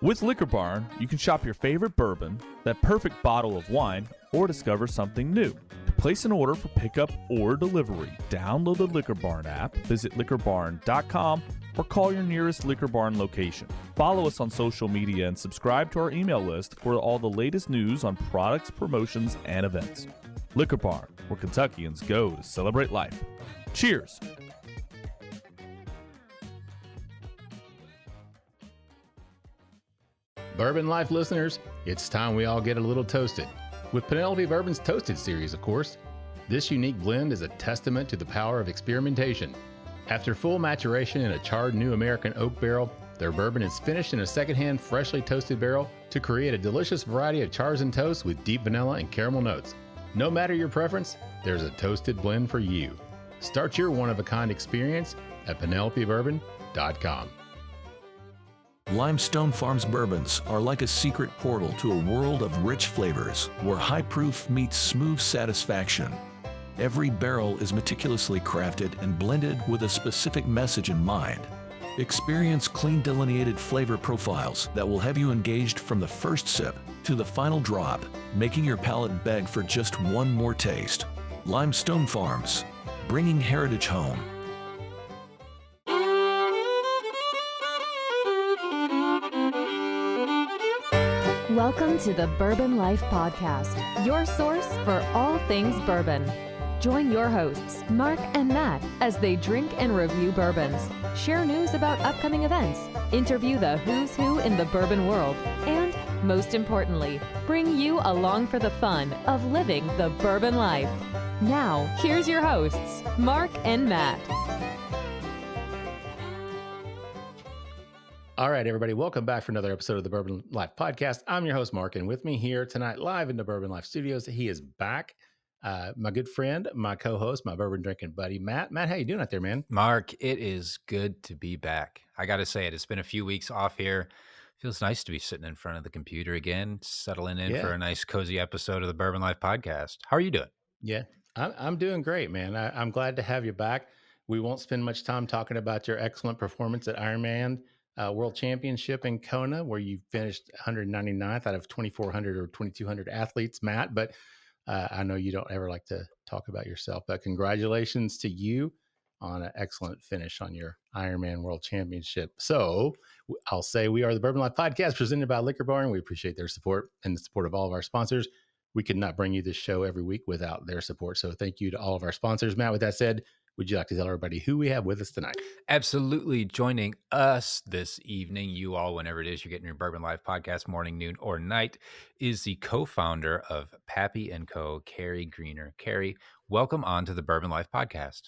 With Liquor Barn, you can shop your favorite bourbon, that perfect bottle of wine, or discover something new. To place an order for pickup or delivery, download the Liquor Barn app, visit liquorbarn.com, or call your nearest Liquor Barn location. Follow us on social media and subscribe to our email list for all the latest news on products, promotions, and events. Liquor Barn, where Kentuckians go to celebrate life. Cheers! Bourbon Life listeners, it's time we all get a little toasted. With Penelope Bourbon's Toasted series, of course. This unique blend is a testament to the power of experimentation. After full maturation in a charred new American oak barrel, their bourbon is finished in a secondhand freshly toasted barrel to create a delicious variety of chars and toasts with deep vanilla and caramel notes. No matter your preference, there's a toasted blend for you. Start your one-of-a-kind experience at penelopebourbon.com. Limestone Farms bourbons are like a secret portal to a world of rich flavors where high proof meets smooth satisfaction. Every barrel is meticulously crafted and blended with a specific message in mind. Experience clean delineated flavor profiles that will have you engaged from the first sip to the final drop, making your palate beg for just one more taste. Limestone Farms, bringing heritage home. Welcome to the Bourbon Life Podcast, your source for all things bourbon. Join your hosts, Mark and Matt, as they drink and review bourbons, share news about upcoming events, interview the who's who in the bourbon world, and, most importantly, bring you along for the fun of living the bourbon life. Now, here's your hosts, Mark and Matt. All right, everybody, welcome back for another episode of the Bourbon Life Podcast. I'm your host, Mark, and with me here tonight, live in the Bourbon Life Studios, he is back. My good friend, my co-host, my bourbon drinking buddy, Matt. Matt, how you doing out there, man? Mark, it is good to be back. I got to say it. It's been a few weeks off here. Feels nice to be sitting in front of the computer again, settling in for a nice, cozy episode of the Bourbon Life Podcast. How are you doing? Yeah, I'm doing great, man. I'm glad to have you back. We won't spend much time talking about your excellent performance at Ironman World Championship in Kona, where you finished 199th out of 2,400 or 2,200 athletes, Matt. But I know you don't ever like to talk about yourself, but congratulations to you on an excellent finish on your Ironman World Championship. So I'll say we are the Bourbon Life Podcast presented by Liquor Barn. We appreciate their support and the support of all of our sponsors. We could not bring you this show every week without their support. So thank you to all of our sponsors. Matt, with that said, would you like to tell everybody who we have with us tonight? Absolutely. Joining us this evening, you all, whenever it is you're getting your Bourbon Life Podcast, morning, noon, or night, is the co-founder of Pappy & Co., Carrie Greener. Carrie, welcome on to the Bourbon Life Podcast.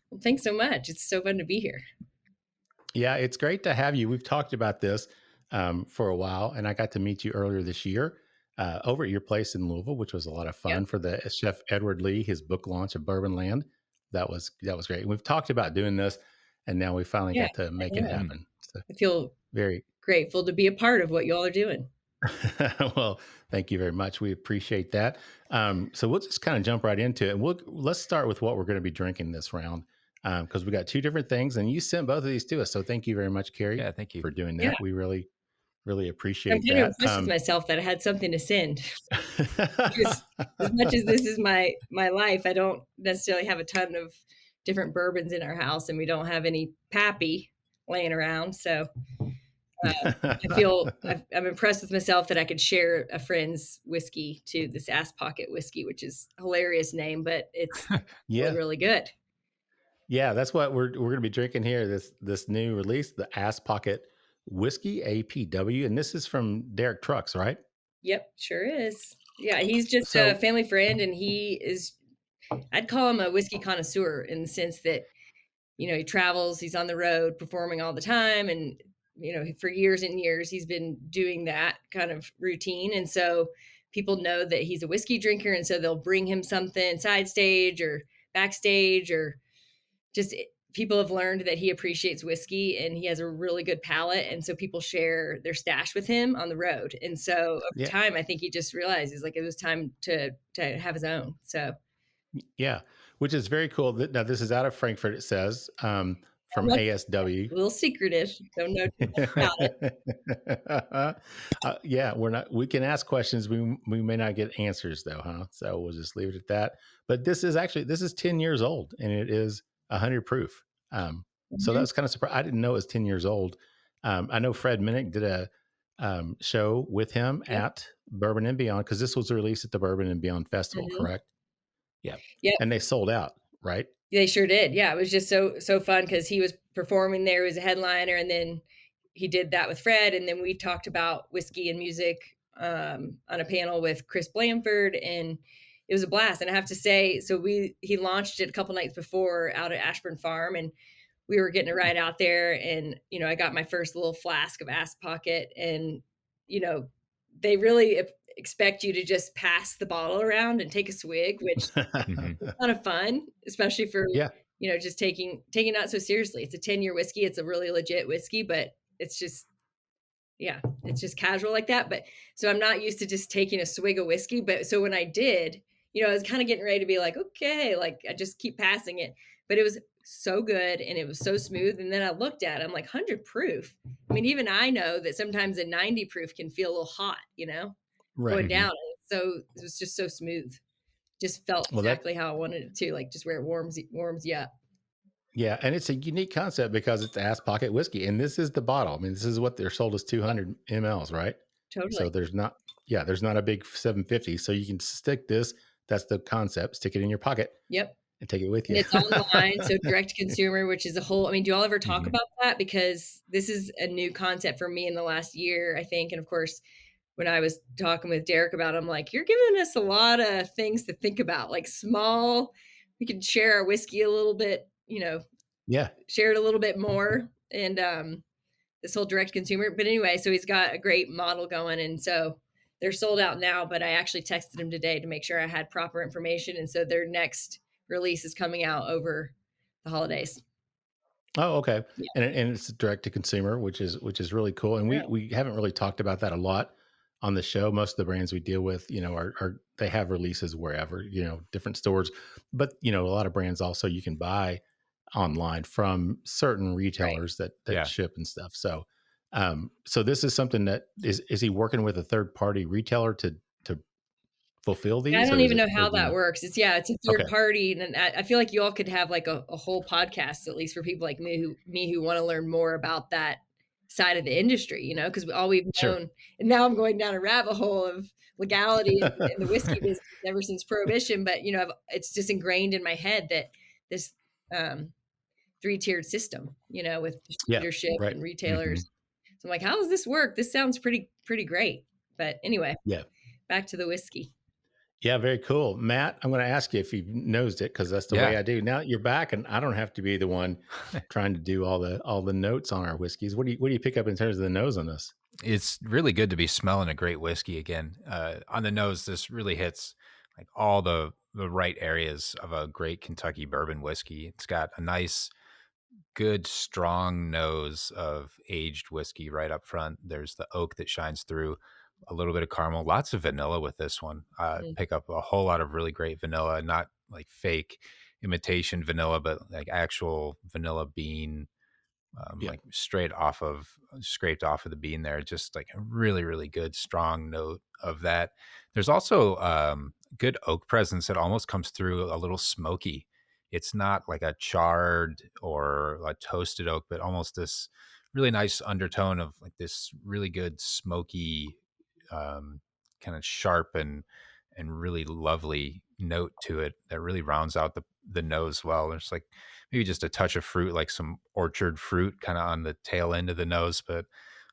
Well, thanks so much. It's so fun to be here. Yeah, it's great to have you. We've talked about this for a while, and I got to meet you earlier this year over at your place in Louisville, which was a lot of fun for the Chef Edward Lee, his book launch of Bourbon Land. That was great. And we've talked about doing this, and now we finally got to make it happen. So I feel very grateful to be a part of what you all are doing. Well, thank you very much. We appreciate that. So we'll just kind of jump right into it. Let's start with what we're going to be drinking this round, because we got two different things, and you sent both of these to us. So thank you very much, Carrie. Yeah, thank you for doing that. We really appreciate I'm that. kind of impressed with myself that I had something to send. Because as much as this is my life, I don't necessarily have a ton of different bourbons in our house, and we don't have any Pappy laying around. So I feel I'm impressed with myself that I could share a friend's whiskey to this Ass Pocket whiskey, which is a hilarious name, but it's really, really good. Yeah, that's what we're going to be drinking here. This new release, the Ass Pocket Whiskey, APW, and this is from Derek Trucks, right? Yep, sure is. Yeah, he's just a family friend, and he is, I'd call him a whiskey connoisseur in the sense that, he travels, he's on the road performing all the time, and, for years and years, he's been doing that kind of routine. And so people know that he's a whiskey drinker, and so they'll bring him something side stage or backstage, or just people have learned that he appreciates whiskey and he has a really good palate. And so people share their stash with him on the road. And so over time, I think he just realizes like it was time to have his own. So. Yeah, which is very cool. Now this is out of Frankfurt, it says, from ASW. A little secretive. Don't know too much about it. Yeah, we can ask questions. We may not get answers though, huh? So we'll just leave it at that. But this is 10 years old and it is 100 proof. So that was kind of surprised. I didn't know it was 10 years old. I know Fred Minnick did a show with him at Bourbon and Beyond, because this was released at the Bourbon and Beyond Festival, correct? Yeah. Yep. And they sold out, right? They sure did. Yeah, it was just so fun because he was performing there. He was a headliner, and then he did that with Fred, and then we talked about whiskey and music on a panel with Chris Blanford, and it was a blast. And I have to say, so he launched it a couple nights before out at Ashburn Farm, and we were getting it right out there. And, I got my first little flask of Ass Pocket, and, they really expect you to just pass the bottle around and take a swig, which is kind of fun, especially for, just taking it not so seriously. It's a 10-year whiskey. It's a really legit whiskey, but it's just, it's just casual like that. But so I'm not used to just taking a swig of whiskey. But so when I did, I was kind of getting ready to be like, okay, like I just keep passing it, but it was so good and it was so smooth. And then I looked at it, I'm like 100 proof. I mean, even I know that sometimes a 90 proof can feel a little hot, going down. So it was just so smooth. Just felt exactly how I wanted it to, like just where it warms you up. Yeah. And it's a unique concept because it's Ass Pocket whiskey. And this is the bottle. I mean, this is what they're sold as 200 mLs, right? Totally. So there's not a big 750. So you can stick this. That's the concept. Stick it in your pocket. Yep. And take it with you. And it's online, so direct to consumer, which is a whole, do y'all ever talk about that? Because this is a new concept for me in the last year, I think. And of course, when I was talking with Derek about it, I'm like, you're giving us a lot of things to think about, like small, we can share our whiskey a little bit, share it a little bit more. And this whole direct consumer. But anyway, so he's got a great model going. And so they're sold out now, but I actually texted him today to make sure I had proper information. And so their next release is coming out over the holidays. Oh, okay. Yeah. And it's direct to consumer, which is really cool. And we haven't really talked about that a lot on the show. Most of the brands we deal with, are they have releases wherever, different stores, but a lot of brands also you can buy online from certain retailers that ship and stuff. So, so this is something that is he working with a third party retailer to fulfill these? I don't even know how that works. It's a third party. And I feel like you all could have like a whole podcast, at least for people like me who want to learn more about that side of the industry, because all we've known, and now I'm going down a rabbit hole of legality in the whiskey business ever since Prohibition. But, it's just ingrained in my head that this 3-tiered system, with distributorship and retailers. So I'm like, how does this work? This sounds pretty great. But anyway, back to the whiskey. Yeah, very cool. Matt, I'm going to ask you if you've nosed it, because that's the way I do. Now you're back and I don't have to be the one trying to do all the notes on our whiskeys. What do you pick up in terms of the nose on this? It's really good to be smelling a great whiskey again. On the nose, this really hits like all the right areas of a great Kentucky bourbon whiskey. It's got a nice, good, strong nose of aged whiskey right up front. There's the oak that shines through. A little bit of caramel, lots of vanilla with this one. Pick up a whole lot of really great vanilla, not like fake imitation vanilla, but like actual vanilla bean, like scraped off of the bean there. Just like a really, really good, strong note of that. There's also good oak presence that almost comes through a little smoky. It's not like a charred or a toasted oak, but almost this really nice undertone of like this really good smoky, kind of sharp and really lovely note to it that really rounds out the nose well. There's like maybe just a touch of fruit, like some orchard fruit kind of on the tail end of the nose, but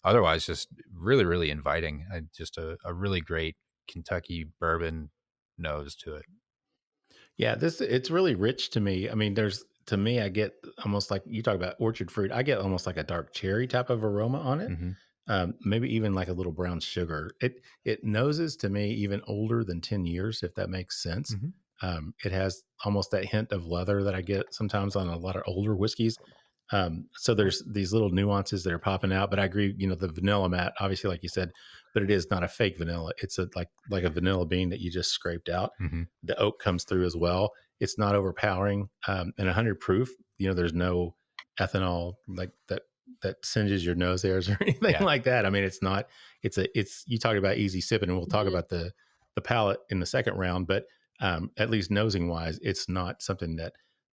otherwise just really, really inviting. Just a really great Kentucky bourbon nose to it. Yeah, it's really rich to me. I mean, to me, I get almost like you talk about orchard fruit. I get almost like a dark cherry type of aroma on it. Maybe even like a little brown sugar. It noses to me even older than 10 years, if that makes sense. It has almost that hint of leather that I get sometimes on a lot of older whiskeys. So there's these little nuances that are popping out, but I agree, the vanilla, Matt, obviously, like you said, but it is not a fake vanilla. It's like a vanilla bean that you just scraped out. The oak comes through as well. It's not overpowering. And 100 proof, there's no ethanol like that singes your nose hairs or anything like that. I mean, it's not. It's you talk about easy sipping, and we'll talk about the palate in the second round, but at least nosing wise, it's not something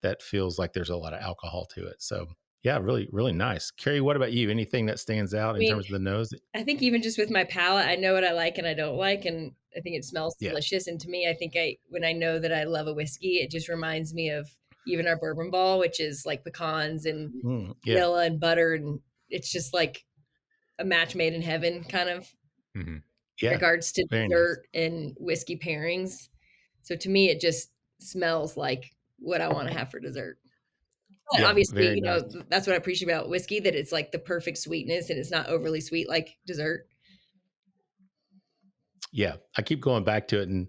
that feels like there's a lot of alcohol to it. So yeah, really, really nice. Carrie, what about you? Anything that stands out in terms of the nose? I think even just with my palate, I know what I like and I don't like, and I think it smells delicious. And to me, I think when I know that I love a whiskey, it just reminds me of even our bourbon ball, which is like pecans and vanilla and butter, and it's just like a match made in heaven, kind of. In regards to dessert and whiskey pairings. So to me, it just smells like what I want to have for dessert. Obviously, that's what I appreciate about whiskey, that it's like the perfect sweetness and it's not overly sweet like dessert. Yeah. I keep going back to it, and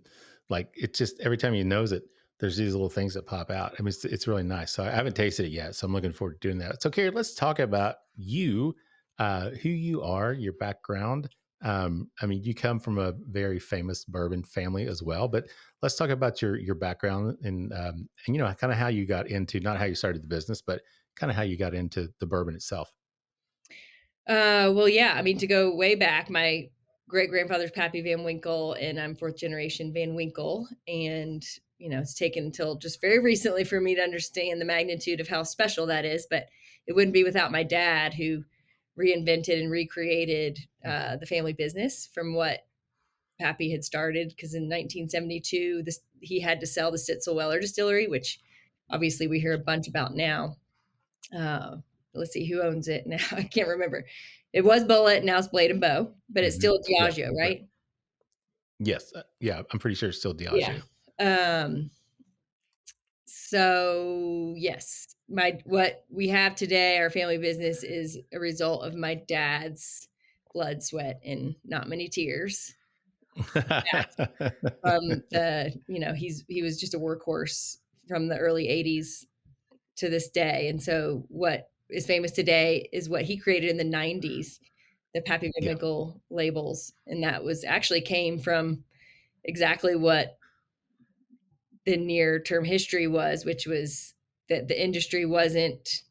like, it's just every time you nose it, there's these little things that pop out. I mean, it's really nice. So I haven't tasted it yet, so I'm looking forward to doing that. So Carrie, let's talk about you, who you are, your background. I mean, you come from a very famous bourbon family as well, but let's talk about your background and kind of how you got into, not how you started the business, but kind of how you got into the bourbon itself. Well, yeah, I mean, to go way back, my great grandfather's Pappy Van Winkle, and I'm fourth generation Van Winkle. And, it's taken until just very recently for me to understand the magnitude of how special that is, but it wouldn't be without my dad, who reinvented and recreated the family business from what Pappy had started. Because in 1972, he had to sell the Stitzel Weller distillery, which obviously we hear a bunch about now. Let's see who owns it now. I can't remember. It was Bullet, now it's Blade and Bow, but it's still Diageo, right? Yes. Yeah, I'm pretty sure it's still Diageo. Yeah. So yes, what we have today, our family business, is a result of my dad's blood, sweat, and not many tears. He was just a workhorse from the early 80s to this day. And so what is famous today is what he created in the 90s, the Pappy Van Winkle labels. And that came from exactly what the near term history was, which was that the industry wasn't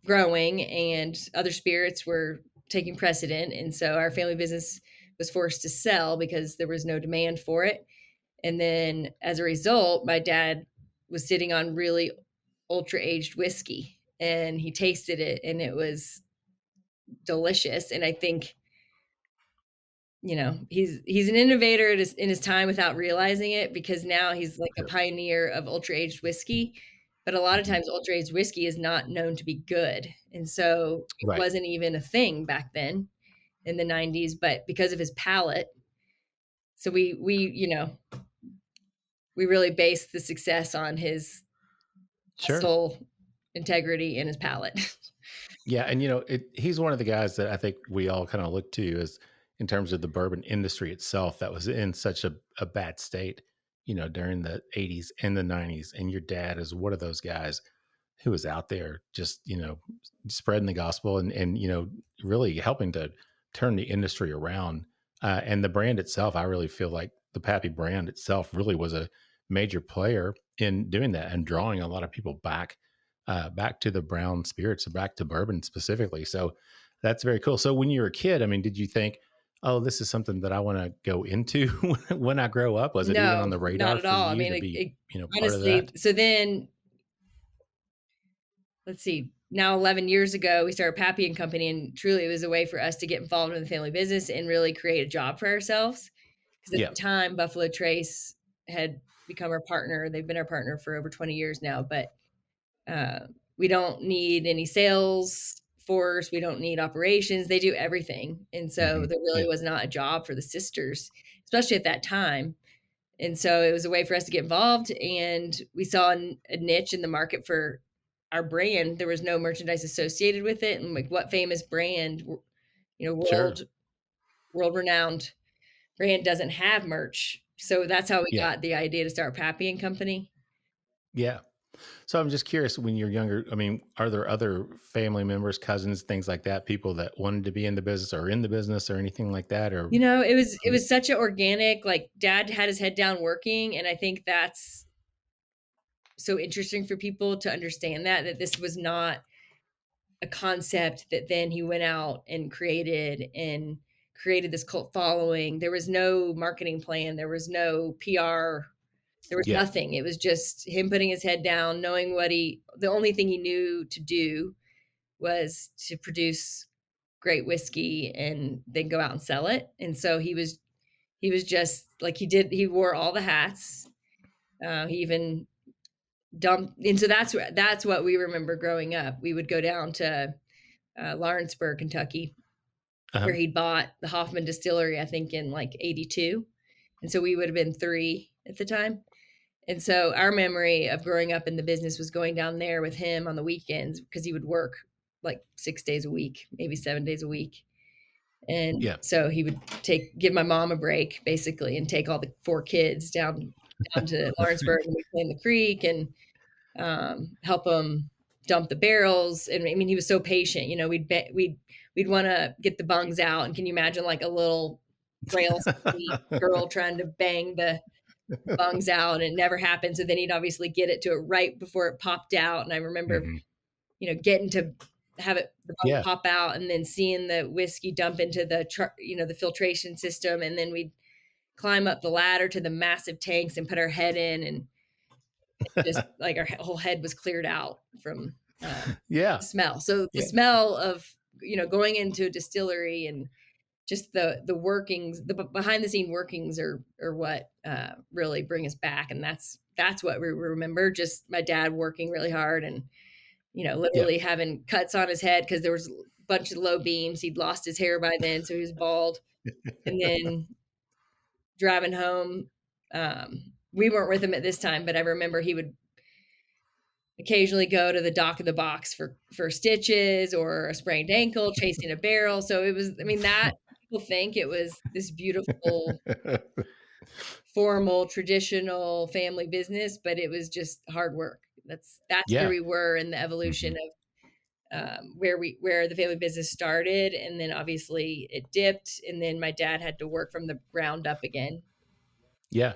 growing and other spirits were taking precedent. And so our family business was forced to sell because there was no demand for it. And then as a result, my dad was sitting on really ultra aged whiskey, and he tasted it and it was delicious. And I think, he's an innovator in his time without realizing it, because now he's like a pioneer of ultra aged whiskey. But a lot of times ultra aged whiskey is not known to be good. And so it wasn't even a thing back then in the 90s, but because of his palate. So we really based the success on his soul integrity and his palate. Yeah. And, he's one of the guys that I think we all kind of look to as, in terms of the bourbon industry itself, that was in such a bad state, during the 80s and the 90s. And your dad is one of those guys who was out there just, spreading the gospel and really helping to turn the industry around. And the brand itself, I really feel like the Pappy brand itself really was a major player in doing that and drawing a lot of people back to the brown spirits, back to bourbon specifically. So that's very cool. So when you were a kid, I mean, did you think, oh, this is something that I want to go into when I grow up? Was it even on the radar? Not at all. I mean, honestly, part of that? So then, let's see, now 11 years ago, we started Pappy Company, and truly it was a way for us to get involved in the family business and really create a job for ourselves. Because at the time, Buffalo Trace had become our partner. They've been our partner for over 20 years now, but we don't need any sales force. We don't need operations. They do everything. And so there really was not a job for the sisters, especially at that time. And so it was a way for us to get involved, and we saw a niche in the market for our brand. There was no merchandise associated with it. And like, what famous brand, world renowned brand doesn't have merch? So that's how we got the idea to start Pappy Company. Yeah. So I'm just curious, when you're younger, I mean, are there other family members, cousins, things like that, people that wanted to be in the business or in the business or anything like that? Or, it was such an organic, like, Dad had his head down working. And I think that's so interesting for people to understand that this was not a concept that then he went out and created this cult following. There was no marketing plan. There was no PR. There was nothing. It was just him putting his head down, knowing the only thing he knew to do was to produce great whiskey and then go out and sell it. And so he was just like, he wore all the hats. He even dumped. And so that's what we remember growing up. We would go down to Lawrenceburg, Kentucky, where he'd bought the Hoffman distillery, I think in like 82. And so we would have been 3 at the time. And so our memory of growing up in the business was going down there with him on the weekends, because he would work like 6 days a week, maybe 7 days a week. And so he would give my mom a break basically and take all the 4 kids down to Lawrenceburg, and we'd play in the creek and help them dump the barrels. And I mean, he was so patient, we'd want to get the bungs out. And can you imagine like a little frail girl trying to bang the bungs out, and it never happened. So then he'd obviously get it to it right before it popped out. And I remember, getting to have the bung pop out and then seeing the whiskey dump into the filtration system. And then we'd climb up the ladder to the massive tanks and put our head in, and just like our whole head was cleared out from the smell. So the smell of, going into a distillery and just the workings, the behind the scene workings are what really bring us back. And that's what we remember. Just my dad working really hard and, literally having cuts on his head because there was a bunch of low beams. He'd lost his hair by then, so he was bald. And then driving home, we weren't with him at this time, but I remember he would occasionally go to the dock of the box for stitches or a sprained ankle, chasing a barrel. So it was, that people think it was this beautiful, formal, traditional family business, but it was just hard work. That's where we were in the evolution of where the family business started. And then obviously it dipped, and then my dad had to work from the ground up again. Yeah.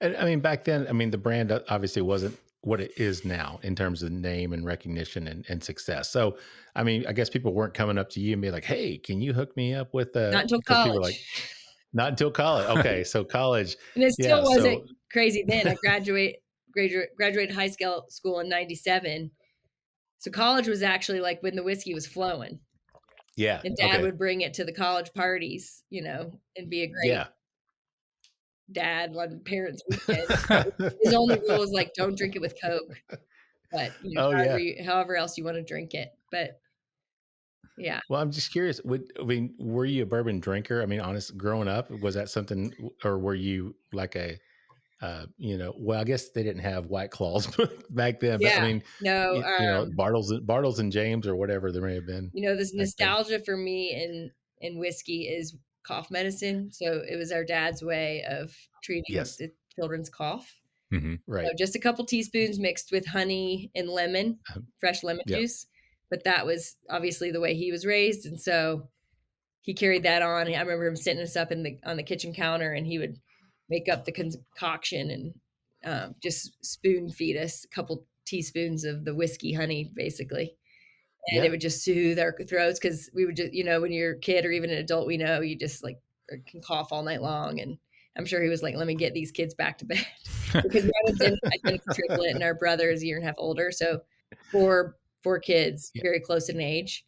And back then, the brand obviously wasn't what it is now in terms of name and recognition and success. So, I guess people weren't coming up to you and be like, hey, can you hook me up with not until college. Not until college. Okay. So college. And it still wasn't crazy then. I graduated high school in 97. So college was actually like when the whiskey was flowing. Yeah. And dad would bring it to the college parties, and be a great dad on parents' weekend. His only rule was like, don't drink it with Coke, but however else you want to drink it. But yeah. Well, I'm just curious. Were you a bourbon drinker? Honest, growing up, was that something, or were you like a, well, I guess they didn't have White Claws back then. But no, Bartles and James or whatever there may have been. This nostalgia for me in whiskey is cough medicine. So it was our dad's way of treating the children's cough. Mm-hmm. Right. So just a couple teaspoons mixed with honey and lemon, fresh lemon juice. But that was obviously the way he was raised. And so he carried that on. I remember him sitting us up on the kitchen counter, and he would make up the concoction and just spoon feed us a couple teaspoons of the whiskey honey, basically. And it would just soothe our throats, because we would just, when you're a kid or even an adult, we know you just like can cough all night long. And I'm sure he was like, let me get these kids back to bed. Because I was a triplet, and our brother is a year and a half older. So four kids, very close in age.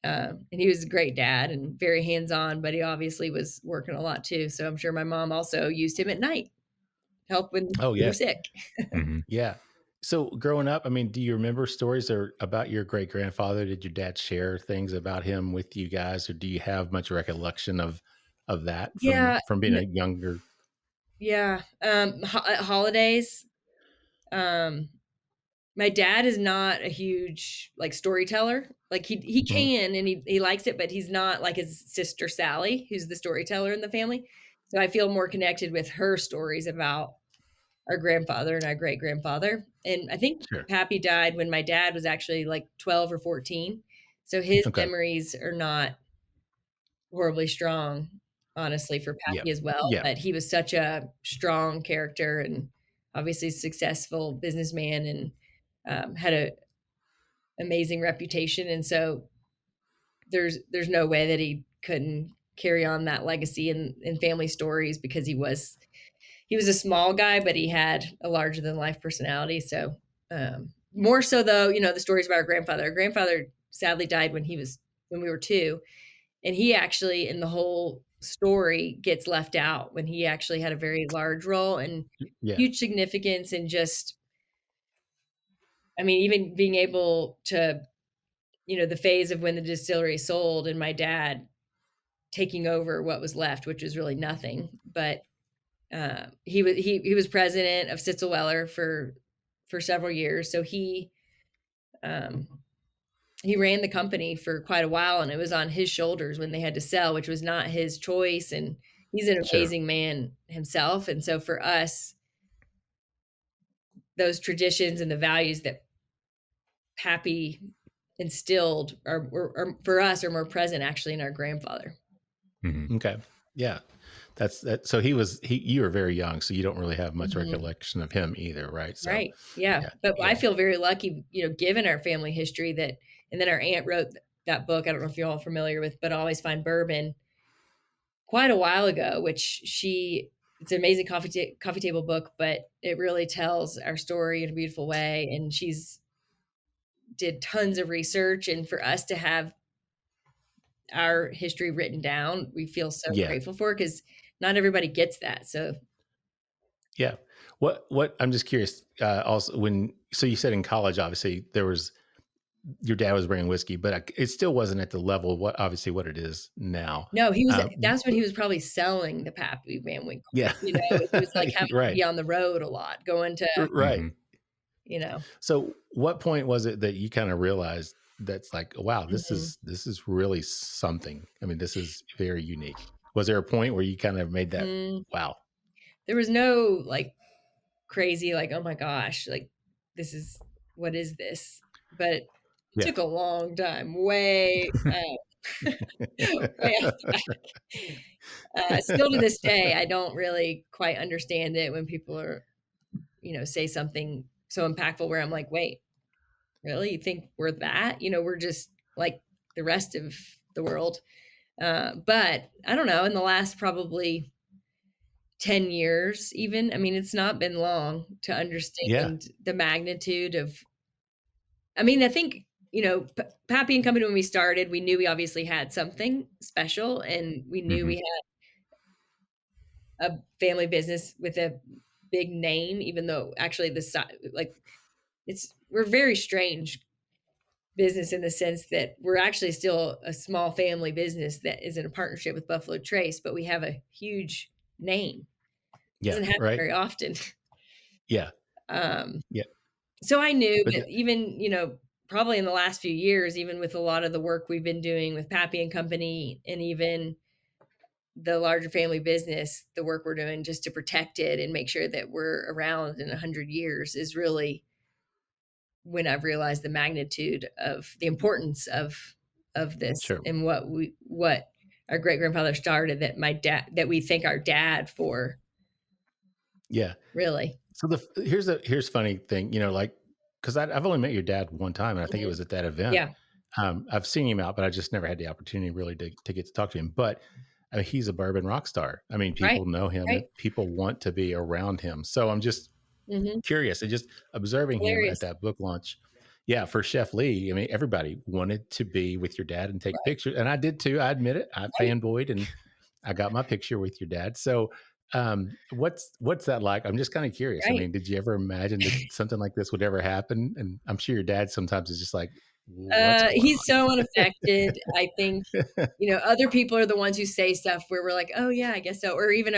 And he was a great dad and very hands-on, but he obviously was working a lot too. So I'm sure my mom also used him at night, help when we were sick. Mm-hmm. Yeah. So growing up, do you remember stories about your great grandfather? Did your dad share things about him with you guys, or do you have much recollection of that from being a younger? Yeah. At holidays, my dad is not a huge like storyteller. Like he can, and he likes it, but he's not like his sister Sally, who's the storyteller in the family. So I feel more connected with her stories about our grandfather and our great grandfather. And I think Pappy died when my dad was actually like 12 or 14. So his memories are not horribly strong, honestly, for Pappy as well. Yeah. But he was such a strong character and obviously successful businessman and had a amazing reputation. And so there's no way that he couldn't carry on that legacy and family stories, because he was a small guy, but he had a larger than life personality. So more so though, the stories about our grandfather sadly died when we were 2. And he actually, in the whole story, gets left out when he actually had a very large role and huge significance. And just, even being able to, the phase of when the distillery sold and my dad taking over what was left, which was really nothing. But he was president of Stitzel Weller for several years. So he ran the company for quite a while, and it was on his shoulders when they had to sell, which was not his choice. And he's an amazing man himself. And so for us, those traditions and the values that Pappy instilled are for us are more present actually in our grandfather. Mm-hmm. Okay. Yeah. That's that. So you were very young, so you don't really have much recollection of him either. Right. So, right. Yeah. But I feel very lucky, given our family history and then our aunt wrote that book. I don't know if you're all familiar with, but Always Find Bourbon, quite a while ago, which it's an amazing coffee table book, but it really tells our story in a beautiful way. And she's did tons of research, and for us to have our history written down, we feel so grateful for, because not everybody gets that. So yeah. What I'm just curious, also so you said in college, obviously your dad was bringing whiskey, but it still wasn't at the level of what it is now. No, he was, that's when he was probably selling the Pappy Van Winkle. Yeah. It was like having to be on the road a lot, going to, right. So what point was it that you kind of realized that's like, wow, this is really something? This is very unique. Was there a point where you kind of made that, wow? There was no like crazy, like, oh my gosh, like what is this? But it took a long time, way way back. Still to this day, I don't really quite understand it when people are, say something so impactful where I'm like, wait, really? You think we're that? We're just like the rest of the world. But I don't know, in the last probably 10 years, even, it's not been long to understand the magnitude of, I think, Pappy Company, when we started, we knew we obviously had something special, and we knew we had a family business with a big name, even though actually we're very strange business in the sense that we're actually still a small family business that is in a partnership with Buffalo Trace, but we have a huge name. Doesn't happen very often. Yeah. So I knew that even, probably in the last few years, even with a lot of the work we've been doing with Pappy Company and even the larger family business, the work we're doing just to protect it and make sure that we're around in 100 years is really when I've realized the magnitude of the importance of this and what our great grandfather started, that we thank our dad for. Yeah. Really. So here's a funny thing, because I've only met your dad one time, and I think it was at that event. Yeah. I've seen him out, but I just never had the opportunity really to get to talk to him. But he's a bourbon rock star. People know him. And people want to be around him. So I'm just curious, and just observing him at that book launch. Yeah, for Chef Lee, everybody wanted to be with your dad and take pictures, and I did too. I admit it. I fanboyed, and I got my picture with your dad. So, what's that like? I'm just kind of curious. Did you ever imagine that something like this would ever happen? And I'm sure your dad sometimes is just like, he's so unaffected. I think, other people are the ones who say stuff where we're like, oh yeah, I guess so. Or even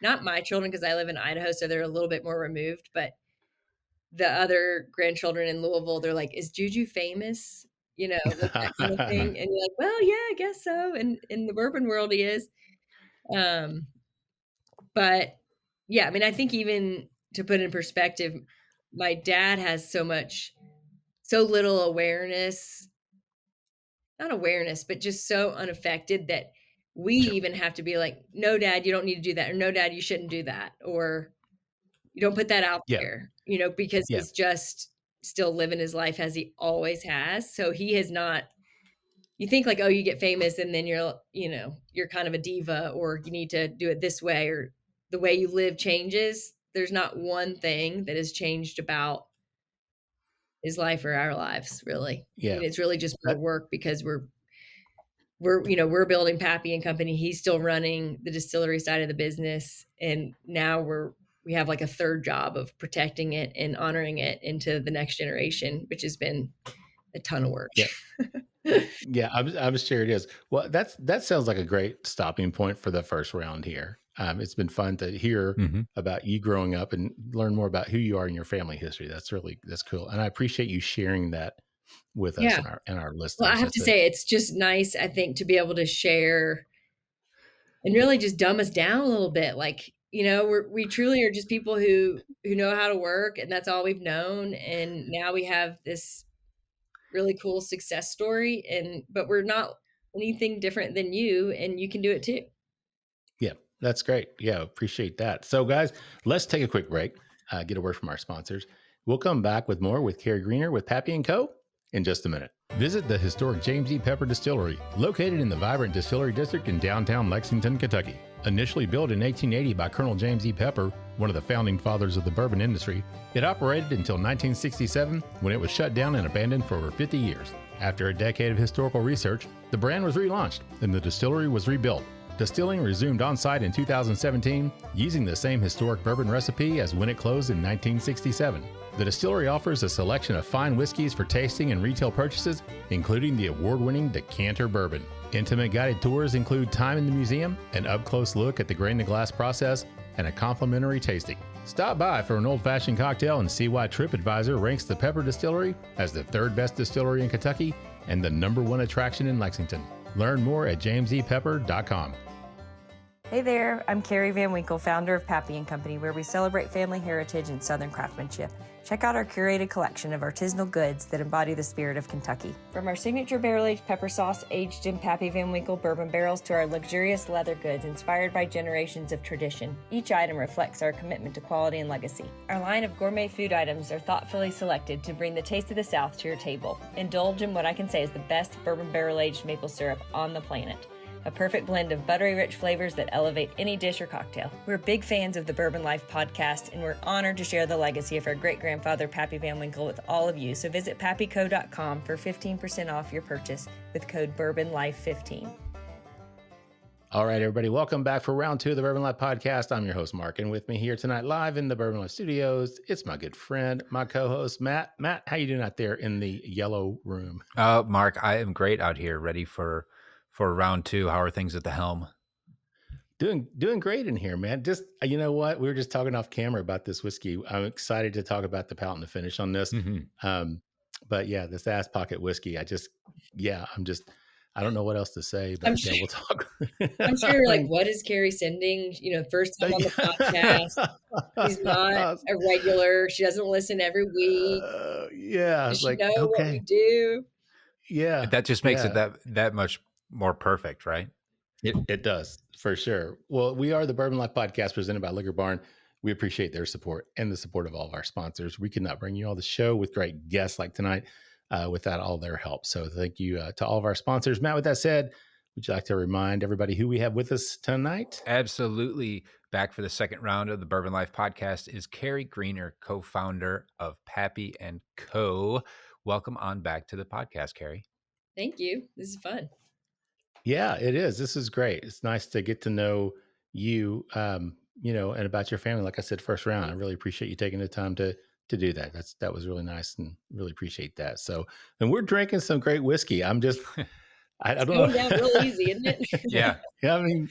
not my children, because I live in Idaho, so they're a little bit more removed, but the other grandchildren in Louisville, they're like, is Juju famous? That kind of thing. And you're like, well, yeah, I guess so. And in the bourbon world, he is. But yeah, I think even to put in perspective, my dad has so little awareness, not awareness, but just so unaffected that we even have to be like, no, Dad, you don't need to do that. Or no, Dad, you shouldn't do that. Or You don't put that out Yeah. there, you know, because Yeah. he's just still living his life as he always has. So he has not, you think like, oh, you get famous and then you're, you know, you're kind of a diva, or you need to do it this way, or the way you live changes. There's not one thing that has changed about his life or our lives, really. Yeah. I mean, it's really just more work because we're, you know, we're building Pappy Company. He's still running the distillery side of the business. And now we have like a third job of protecting it and honoring it into the next generation, which has been a ton of work. Yeah. Yeah, I'm sure it is. Well, that sounds like a great stopping point for the first round here. It's been fun to hear about you growing up and learn more about who you are in your family history. That's cool. And I appreciate you sharing that with us and our listeners. Well, I have to say, it's just nice, I think, to be able to share and really just dumb us down a little bit. Like, you know, we truly are just people who know how to work, and that's all we've known. And now we have this really cool success story, but we're not anything different than you, and you can do it too. Yeah, that's great. Yeah, appreciate that. So guys, let's take a quick break, get a word from our sponsors. We'll come back with more with Carrie Greener with Pappy & Co. in just a minute. Visit the historic James E. Pepper Distillery, located in the vibrant Distillery District in downtown Lexington, Kentucky. Initially built in 1880 by Colonel James E. Pepper, one of the founding fathers of the bourbon industry, it operated until 1967, when it was shut down and abandoned for over 50 years. After a decade of historical research, the brand was relaunched and the distillery was rebuilt. Distilling resumed on-site in 2017, using the same historic bourbon recipe as when it closed in 1967. The distillery offers a selection of fine whiskeys for tasting and retail purchases, including the award-winning Decanter Bourbon. Intimate guided tours include time in the museum, an up-close look at the grain-to-glass process, and a complimentary tasting. Stop by for an old-fashioned cocktail and see why TripAdvisor ranks the Pepper Distillery as the third best distillery in Kentucky and the #1 attraction in Lexington. Learn more at jamesepepper.com. Hey there, I'm Carrie Van Winkle, founder of Pappy Company, where we celebrate family heritage and Southern craftsmanship. Check out our curated collection of artisanal goods that embody the spirit of Kentucky. From our signature barrel-aged pepper sauce aged in Pappy Van Winkle bourbon barrels to our luxurious leather goods inspired by generations of tradition, each item reflects our commitment to quality and legacy. Our line of gourmet food items are thoughtfully selected to bring the taste of the South to your table. Indulge in what I can say is the best bourbon barrel-aged maple syrup on the planet. A perfect blend of buttery rich flavors that elevate any dish or cocktail. We're big fans of the Bourbon Life Podcast, and we're honored to share the legacy of our great-grandfather Pappy Van Winkle with all of you. So visit pappyco.com for 15% off your purchase with code BourbonLife15. All right, everybody, welcome back for round 2 of the Bourbon Life Podcast. I'm your host, Mark, and with me here tonight live in the Bourbon Life Studios, it's my good friend, my co-host, Matt. Matt, how you doing out there in the yellow room? Mark, I am great out here, ready for round 2. How are things at the helm? Doing great in here, man. Just, you know what? We were just talking off camera about this whiskey. I'm excited to talk about the palate and the finish on this. But yeah, this ass pocket whiskey, I don't know what else to say, but yeah, we'll talk. I'm sure like, what is Carrie sending? You know, first time on the podcast. She's not a regular. She doesn't listen every week. Yeah. Does she know what we do? Yeah. That just makes it that much more perfect, right? It does, for sure. Well, we are the Bourbon Life Podcast presented by Liquor Barn. We appreciate their support and the support of all of our sponsors. We could not bring you all the show with great guests like tonight without all their help. So thank you to all of our sponsors. Matt, with that said, would you like to remind everybody who we have with us tonight? Absolutely. Back for the second round of the Bourbon Life Podcast is Carrie Greener, co-founder of Pappy & Co. Welcome on back to the podcast, Carrie. Thank you. This is fun. Yeah, it is. This is great. It's nice to get to know you, and about your family. Like I said, first round, I really appreciate you taking the time to do that. That was really nice and really appreciate that. So, and we're drinking some great whiskey. I'm just, I don't know. Down real easy, isn't it? Yeah. Yeah. I mean,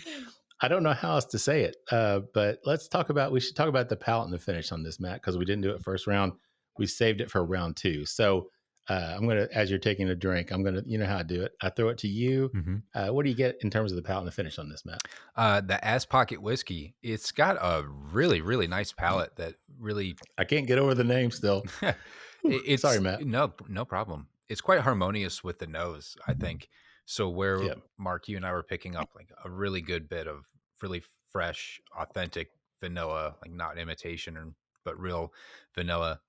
I don't know how else to say it. But we should talk about the palate and the finish on this, Matt, because we didn't do it first round. We saved it for round 2. So, I'm going to, as you're taking a drink, I'm going to, you know how I do it. I throw it to you. What do you get in terms of the palate and the finish on this, Matt? The Ass Pocket Whiskey, it's got a really, really nice palate that really... I can't get over the name still. Sorry, Matt. No problem. It's quite harmonious with the nose, I think. So Mark, you and I were picking up like a really good bit of really fresh, authentic vanilla, like not imitation but real vanilla.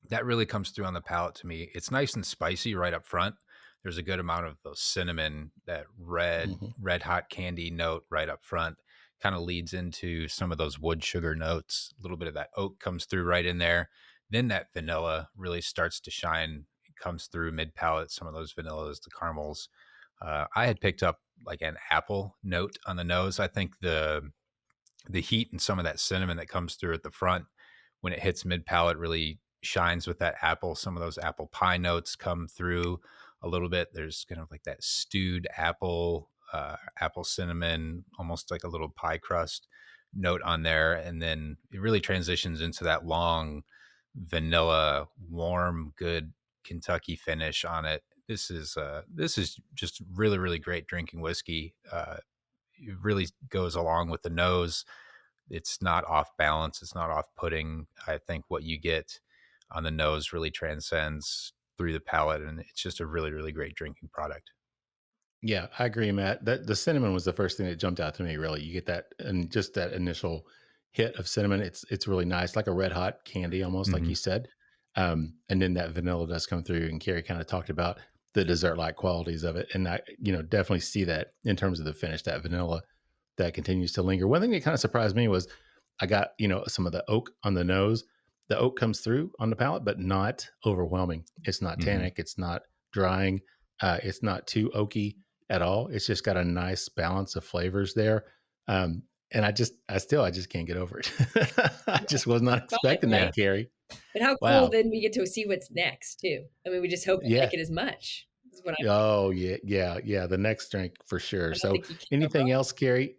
That really comes through on the palate to me. It's nice and spicy right up front. There's a good amount of those cinnamon, that red hot candy note right up front. Kind of leads into some of those wood sugar notes. A little bit of that oak comes through right in there. Then that vanilla really starts to shine. It comes through mid palate. Some of those vanillas, the caramels. I had picked up like an apple note on the nose. I think the heat and some of that cinnamon that comes through at the front when it hits mid palate really shines with that apple. Some of those apple pie notes come through a little bit. There's kind of like that stewed apple cinnamon, almost like a little pie crust note on there. And then it really transitions into that long vanilla, warm, good Kentucky finish on it. This is just really, really great drinking whiskey. It really goes along with the nose. It's not off balance. It's not off-putting. I think what you get on the nose really transcends through the palate, and it's just a really, really great drinking product. Yeah, I agree, Matt. That the cinnamon was the first thing that jumped out to me. Really, you get that, and just that initial hit of cinnamon. It's really nice, like a red hot candy, almost like you said. And then that vanilla does come through. And Carrie kind of talked about the dessert-like qualities of it, and I, definitely see that in terms of the finish. That vanilla that continues to linger. One thing that kind of surprised me was I got some of the oak on the nose. The oak comes through on the palate, but not overwhelming. It's not tannic. It's not drying. It's not too oaky at all. It's just got a nice balance of flavors there. And I just can't get over it. I just was not expecting that, Carrie. But how cool then we get to see what's next too. I mean, we just hope we like it as much. Is what Yeah. The next drink for sure. So anything else, Carrie?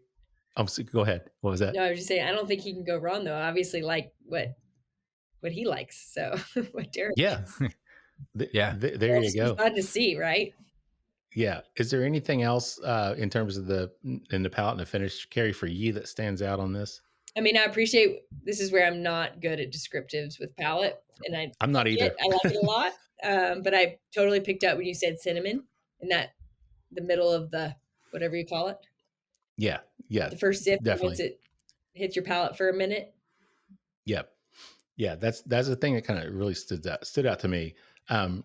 Go ahead. What was that? No, I was just saying, I don't think he can go wrong though. Obviously, like what he likes. So what Derek likes. There you go. Fun to see, right? Yeah. Is there anything else in terms of the palate and the finish, Carrie, for you that stands out on this? I mean, I appreciate, this is where I'm not good at descriptives with palate, and I'm not either. I like it a lot, but I totally picked up when you said cinnamon in the middle of the whatever you call it. Yeah. The first sip, definitely. once it hits your palate for a minute. Yep. Yeah, that's the thing that kind of really stood out to me. And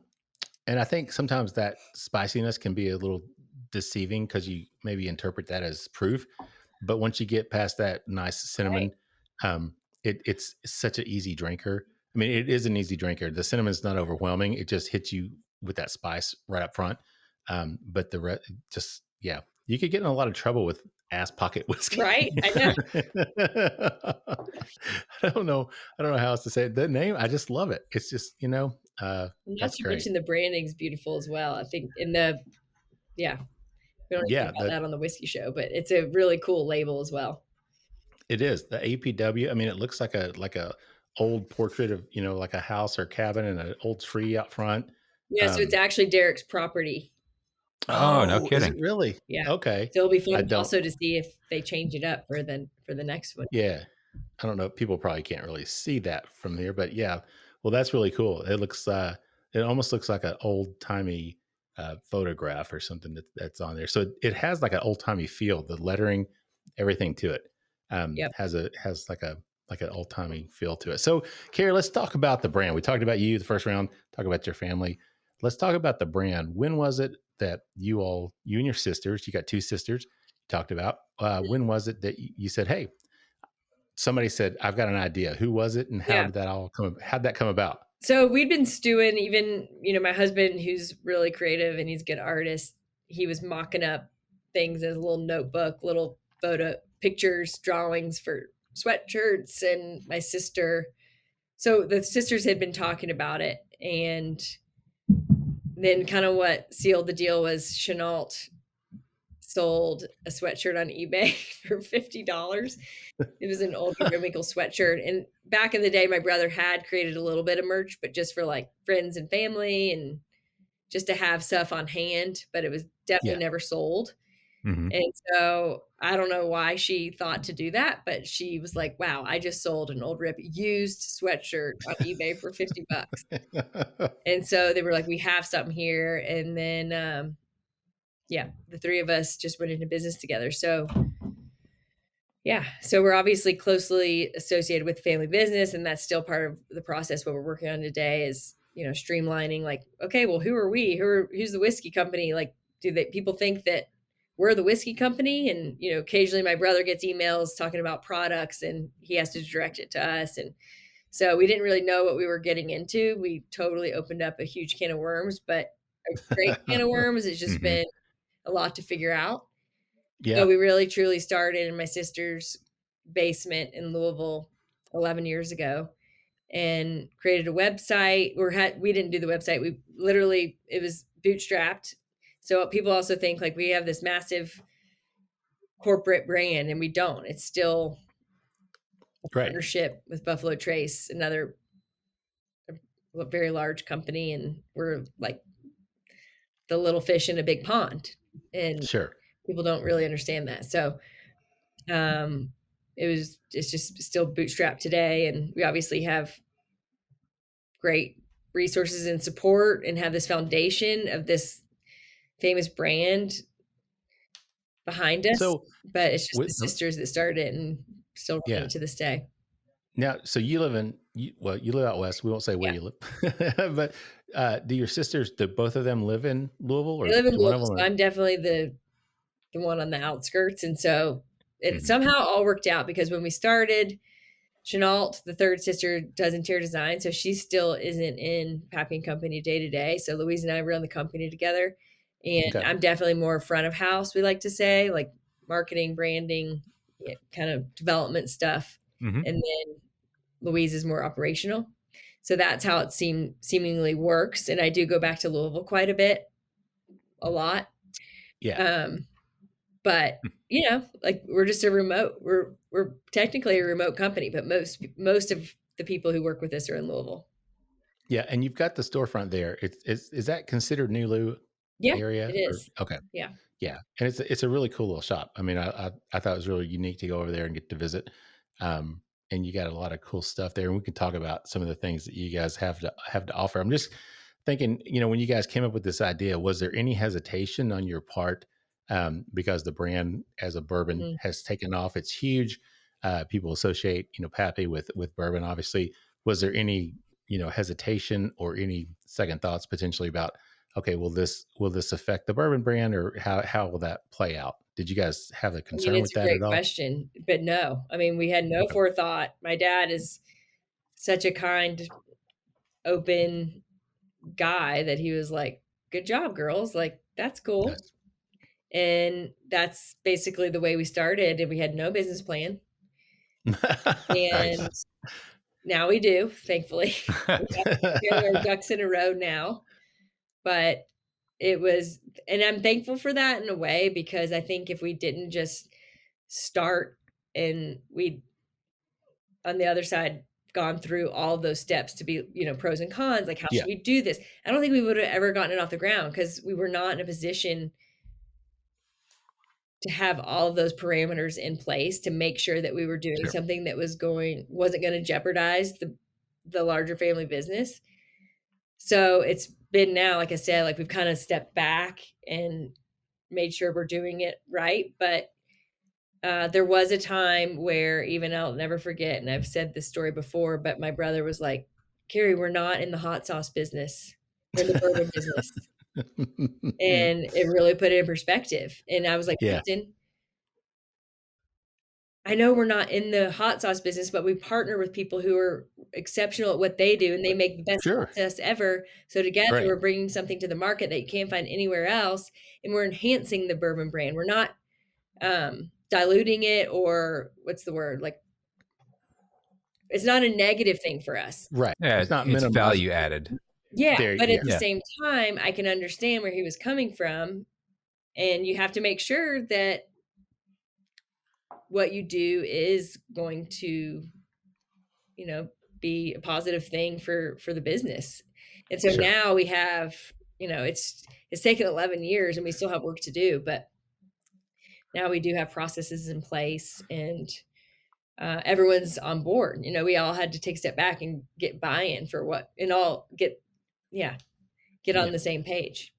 I think sometimes that spiciness can be a little deceiving because you maybe interpret that as proof. But once you get past that nice cinnamon, it's such an easy drinker. I mean, it is an easy drinker. The cinnamon's not overwhelming. It just hits you with that spice right up front. But the rest, you could get in a lot of trouble with ass pocket whiskey. Right. I know. I don't know how else to say it. The name, I just love it. It's just, not that's to great. mention the branding's beautiful as well. I think we don't talk about that on the whiskey show, but it's a really cool label as well. It is the APW. I mean, it looks like a old portrait of, like a house or cabin and an old tree out front. Yeah. So it's actually Derek's property. Oh, no kidding. Is it really? Yeah. Okay. So it'll be fun also to see if they change it up for the next one. Yeah. I don't know. People probably can't really see that from here, but yeah. Well, that's really cool. It looks, it almost looks like an old timey photograph or something that's on there. So it has like an old timey feel, the lettering, everything to it. Has like an old timey feel to it. So Carrie, let's talk about the brand. We talked about you the first round, talk about your family. Let's talk about the brand. When was it that you and your sisters, you got two sisters, you talked about, when was it that you said, hey, somebody said, I've got an idea. Who was it? And how'd that come about? So we'd been stewing, even, my husband, who's really creative and he's a good artist, he was mocking up things as a little notebook, little photo pictures, drawings for sweatshirts, and my sister. So the sisters had been talking about it, and then kind of what sealed the deal was Chenault sold a sweatshirt on eBay for $50. It was an old Van Winkle sweatshirt. And back in the day, my brother had created a little bit of merch, but just for like friends and family and just to have stuff on hand, but it was definitely never sold. Mm-hmm. And so I don't know why she thought to do that, but she was like, wow, I just sold an old used sweatshirt on eBay for $50. And so they were like, we have something here. And then, the three of us just went into business together. So Yeah. So we're obviously closely associated with family business, and that's still part of the process. What we're working on today is, streamlining, like, okay, well, who are we? Who's the whiskey company? Like, people think that we're the whiskey company? And, occasionally my brother gets emails talking about products and he has to direct it to us. And so we didn't really know what we were getting into. We totally opened up a huge can of worms, but a great can of worms. It's just been a lot to figure out. Yeah. So we really truly started in my sister's basement in Louisville 11 years ago and created a website. We didn't do the website. It was bootstrapped. So people also think like we have this massive corporate brand, and we don't. It's still a partnership with Buffalo Trace, another very large company, and we're like the little fish in a big pond. And people don't really understand that. So it's just still bootstrapped today. And we obviously have great resources and support and have this foundation of this famous brand behind us. But it's just the sisters that started it and still running it to this day. Now, so you live out west. We won't say where you live, but do your sisters, do both of them live in Louisville? Or they live in Louisville. So I'm definitely the one on the outskirts. And so it somehow all worked out, because when we started, Chenault, the third sister, does interior design. So she still isn't in Pappy Company day to day. So Louise and I run the company together. And I'm definitely more front of house, we like to say, like marketing, branding, kind of development stuff. And then Louise is more operational. So that's how it seemingly works. And I do go back to Louisville quite a lot. Yeah. But like we're just we're technically a remote company, but most of the people who work with us are in Louisville. Yeah. And you've got the storefront there. Is that considered New Lou area? It is. Okay. Yeah. Yeah. And it's a really cool little shop. I mean, I thought it was really unique to go over there and get to visit. And you got a lot of cool stuff there. And we can talk about some of the things that you guys have to offer. I'm just thinking, when you guys came up with this idea, was there any hesitation on your part? Because the brand as a bourbon has taken off. It's huge. People associate, Pappy with bourbon, obviously. Was there any, hesitation or any second thoughts potentially about, okay, will this affect the bourbon brand, or how will that play out? Did you guys have a concern with that at all? It's a great question, but no. I mean, we had no forethought. My dad is such a kind, open guy that he was like, "Good job, girls. Like, that's cool." Nice. And that's basically the way we started. And we had no business plan. And now we do, thankfully. We got our ducks in a row now. But and I'm thankful for that in a way, because I think if we didn't just start and we'd on the other side gone through all those steps to be, pros and cons, like how should we do this? I don't think we would have ever gotten it off the ground, because we were not in a position to have all of those parameters in place to make sure that we were doing something that wasn't going to jeopardize the larger family business. So it's been now, like I said, like we've kind of stepped back and made sure we're doing it right. But there was a time where, even I'll never forget, and I've said this story before, but my brother was like, "Carrie, we're not in the hot sauce business. We're in the bourbon business." And it really put it in perspective. And I was like, "Listen, I know we're not in the hot sauce business, but we partner with people who are exceptional at what they do, and they make the best sauce ever. So together we're bringing something to the market that you can't find anywhere else, and we're enhancing the bourbon brand. We're not diluting it, or what's the word? Like, it's not a negative thing for us." Right. Yeah, it's value added. Yeah. But at the same time, I can understand where he was coming from. And you have to make sure that what you do is going to, be a positive thing for the business. And so now we have, it's taken 11 years and we still have work to do, but now we do have processes in place, and everyone's on board. We all had to take a step back and get buy-in for get on the same page.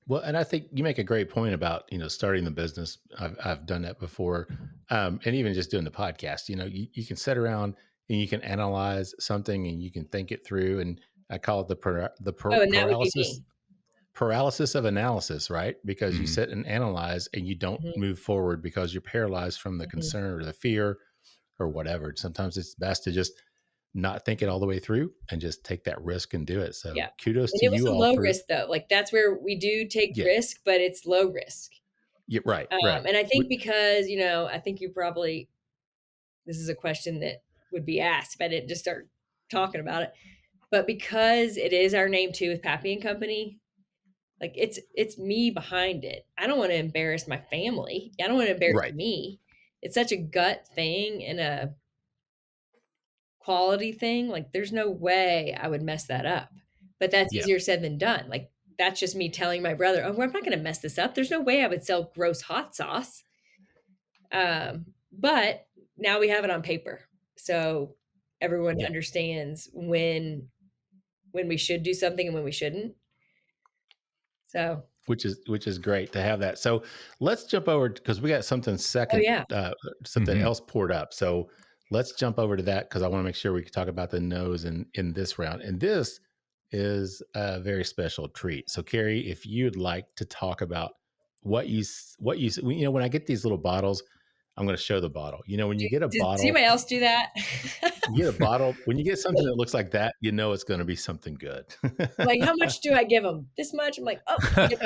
Well, and I think you make a great point about, starting the business. I've done that before. And even just doing the podcast, you can sit around and you can analyze something and you can think it through. And I call it Oh, and that would be me. paralysis of analysis, right? Because you Mhm. sit and analyze and you don't Mhm. move forward because you're paralyzed from the Mhm. concern or the fear or whatever. Sometimes it's best to just not think it all the way through and just take that risk and do it. So Yeah. kudos And to it was you a all low for, risk though. Like that's where we do take yeah, risk, but it's low risk. yeah, right, right. And I think because, I think this is a question that would be asked if I didn't just start talking about it. But because it is our name too with Pappy and Company, like it's me behind it. I don't want to embarrass my family. I don't want to embarrass Right. me. It's such a gut thing and a quality thing. Like there's no way I would mess that up. But that's Yeah. easier said than done. Like that's just me telling my brother, "Oh, I'm not going to mess this up. There's no way I would sell gross hot sauce." But now we have it on paper. So everyone Yeah. understands when we should do something and when we shouldn't. So Which is great to have that. So let's jump over because we got something second, yeah. Something Mhm. else poured up. So let's jump over to that because I want to make sure we can talk about the nose in this round. And this is a very special treat. So Carrie, if you'd like to talk about when I get these little bottles, I'm going to show the bottle. When you get a Does bottle, anybody else do that? you get a bottle. When you get something that looks like that, it's going to be something good. Like, how much do I give them? This much? I'm like, oh, I get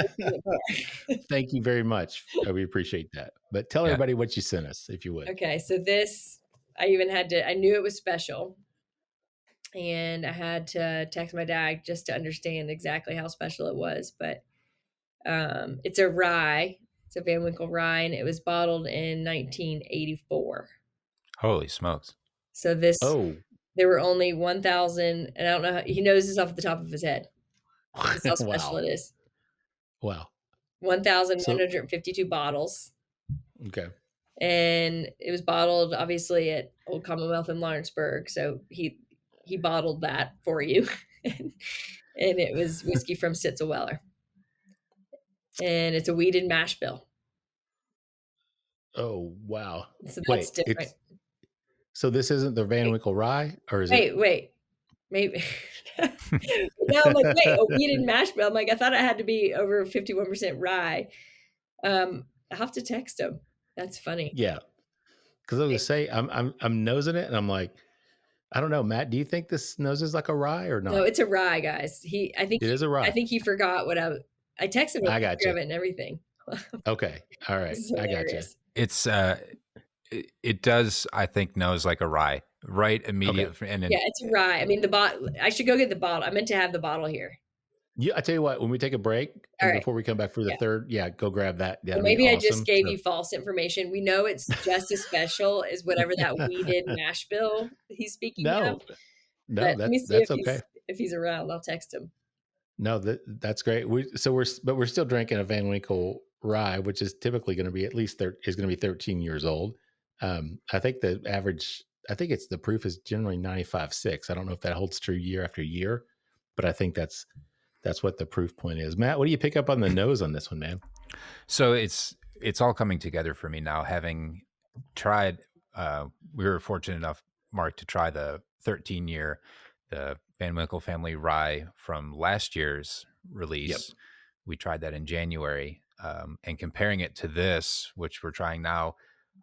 Thank you very much. We appreciate that. But tell Yeah. everybody what you sent us, if you would. Okay, so this, I knew it was special. And I had to text my dad just to understand exactly how special it was. But it's a rye. It's a Van Winkle rye, and it was bottled in 1984. Holy smokes. So there were only 1,000, and I don't know how, he knows this off the top of his head. That's how special it is. Wow. 1,152 bottles. Okay. And it was bottled obviously at Old Commonwealth in Lawrenceburg. So he bottled that for you. And it was whiskey from Stitzel Weller. And it's a wheated mash bill. Oh, wow. So that's different. So this isn't the Van Winkle rye, or is it? Wait. Maybe. Now I'm like, wait, a wheated mash bill. I'm like, I thought it had to be over 51% rye. I'll have to text him. That's funny. Yeah. Because I was gonna say, I'm nosing it, and I'm like, I don't know, Matt. Do you think this noses like a rye or not? No, it's a rye, guys. I think it is a rye. I think he forgot what I texted him a picture of it and everything. Okay. All right. I got you. It's it does, I think, nose like a rye, right? Immediate. Okay. And then, yeah, it's a rye. I mean, the bottle. I should go get the bottle. I meant to have the bottle here. Yeah, I tell you what. When we take a break, and right. before we come back for the third, go grab that. Well, maybe awesome. I just gave you false information. We know it's just as special as whatever that wheated mash bill he's speaking of. No, that's okay. If he's around, I'll text him. No, that's great. We're still drinking a Van Winkle rye, which is typically going to be at least is going to be 13 years old. I think the average, the proof is generally 95.6. I don't know if that holds true year after year, but I think that's what the proof point is. Matt, what do you pick up on the nose on this one, man? So it's all coming together for me now. Having tried, we were fortunate enough, Mark, to try the 13-year, the Van Winkle family rye from last year's release. Yep. We tried that in January, and comparing it to this, which we're trying now,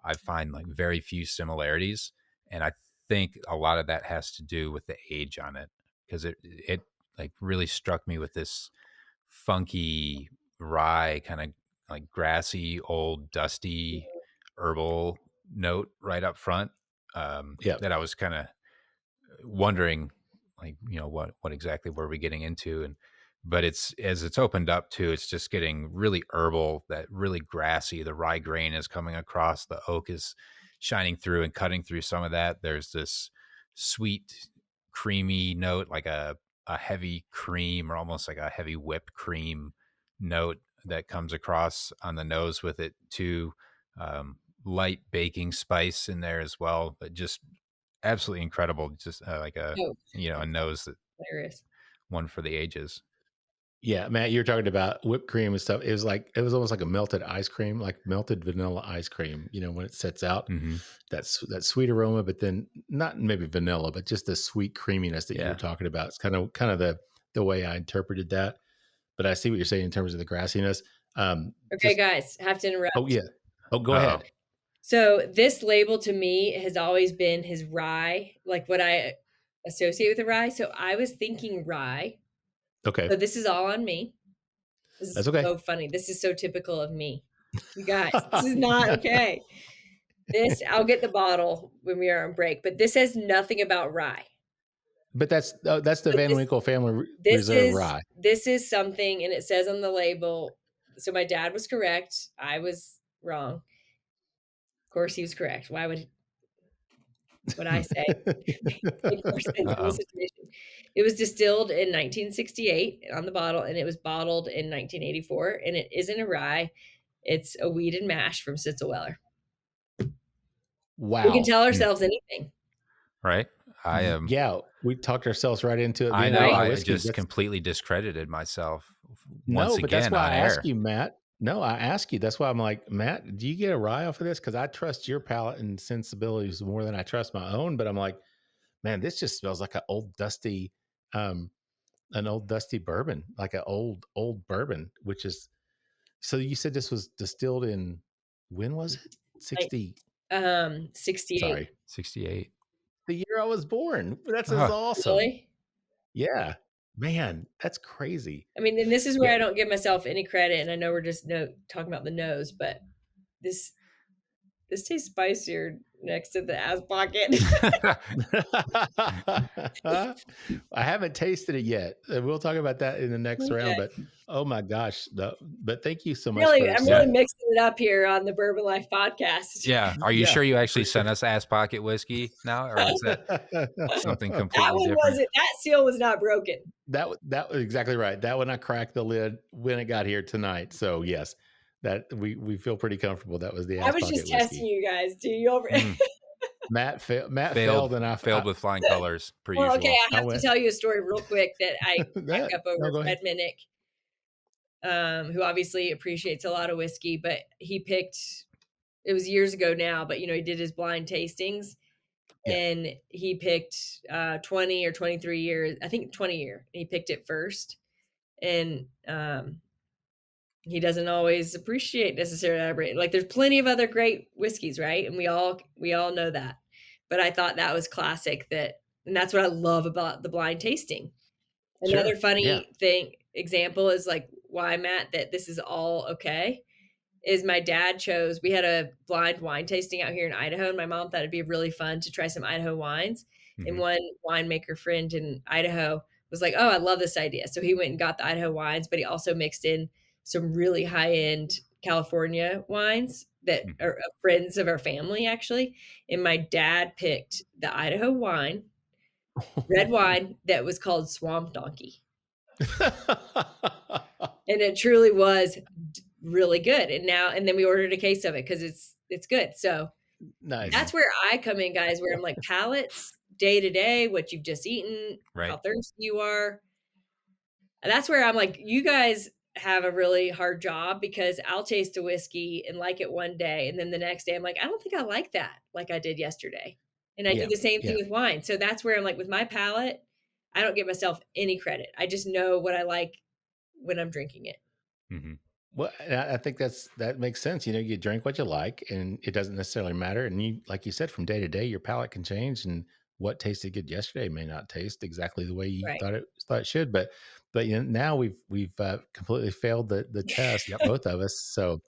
I find like very few similarities. And I think a lot of that has to do with the age on it, because it like really struck me with this funky rye, kind of like grassy, old, dusty, herbal note right up front. That I was kind of wondering, like, what exactly were we getting into? But as it's opened up to, it's just getting really herbal, that really grassy. The rye grain is coming across, the oak is shining through and cutting through some of that. There's this sweet, creamy note, like a heavy cream, or almost like a heavy whipped cream note that comes across on the nose with it too. Light baking spice in there as well, but just absolutely incredible. Just like a nose that hilarious. One for the ages. Yeah, Matt, you're talking about whipped cream and stuff. It was almost like a melted ice cream, like melted vanilla ice cream. When it sets out, that's that sweet aroma, but then not maybe vanilla, but just the sweet creaminess that you were talking about. It's kind of the way I interpreted that. But I see what you're saying in terms of the grassiness. Okay, guys, have to interrupt. Oh yeah. Oh, go ahead. So this label to me has always been his rye, like what I associate with a rye. So I was thinking rye. Okay. So this is all on me. This That's is okay. so funny. This is so typical of me. You guys, this is not okay. I'll get the bottle when we are on break, but this has nothing about rye. But that's the Van Winkle family reserve rye. This is something, and it says on the label. So my dad was correct. I was wrong. Of course, he was correct. Why would I say? It was distilled in 1968 on the bottle, and it was bottled in 1984. And it isn't a rye; it's a wheat and mash from Stitzel Weller. Wow, we can tell ourselves anything, right? I am. Yeah, we talked ourselves right into it. I know. I just completely discredited myself. But that's why I ask you, Matt. No, I ask you. That's why I'm like, Matt, do you get a rye off of this? Because I trust your palate and sensibilities more than I trust my own. But I'm like, man, this just smells like an old dusty bourbon, like an old bourbon. Which is. So you said this was distilled in when was it? 68. 68. The year I was born. That's awesome. Really? Yeah. Man, that's crazy. I mean, and this is where I don't give myself any credit, and I know we're just talking about the nose, but this tastes spicier next to the ass pocket. I haven't tasted it yet. We'll talk about that in the next round. But oh my gosh, but thank you so much. Really, I'm really mixing it up here on the Bourbon Life podcast. Yeah, are you sure you actually sent us ass pocket whiskey now, or is that something completely different? That seal was not broken. That was exactly right. That one I cracked the lid when it got here tonight. So yes. That we feel pretty comfortable. That was the. I was just testing you guys. Do you over? Matt failed, and I failed with flying colors. Per usual. Okay, I have to tell you a story real quick that I back up over Ed Minnick, who obviously appreciates a lot of whiskey, but he picked. It was years ago now, but he did his blind tastings, and he picked 20 or 23 years. I think 20 year. He picked it first, and he doesn't always appreciate necessarily. Like there's plenty of other great whiskeys, right? And we all know that. But I thought that was classic. And that's what I love about the blind tasting. Another funny example is like why, Matt, that this is all okay is my dad chose. We had a blind wine tasting out here in Idaho, and my mom thought it'd be really fun to try some Idaho wines. Mm-hmm. And one winemaker friend in Idaho was like, "Oh, I love this idea." So he went and got the Idaho wines, but he also mixed in some really high-end California wines that are friends of our family, actually. And my dad picked the Idaho wine, red wine, that was called Swamp Donkey. And it truly was really good. And then we ordered a case of it because it's good. So nice. That's where I come in, guys, where I'm like, palates, day to day, what you've just eaten, how thirsty you are. And that's where I'm like, you guys have a really hard job because I'll taste a whiskey and like it one day, and then the next day I'm like, I don't think I like that like I did yesterday. And I do the same thing with wine. So that's where I'm like, with my palate, I don't give myself any credit. I just know what I like when I'm drinking it. Mm-hmm. Well, I think that makes sense. You drink what you like, and it doesn't necessarily matter. And you, like you said, from day to day, your palate can change, and what tasted good yesterday may not taste exactly the way you thought it should. But now we've completely failed the test, both of us. So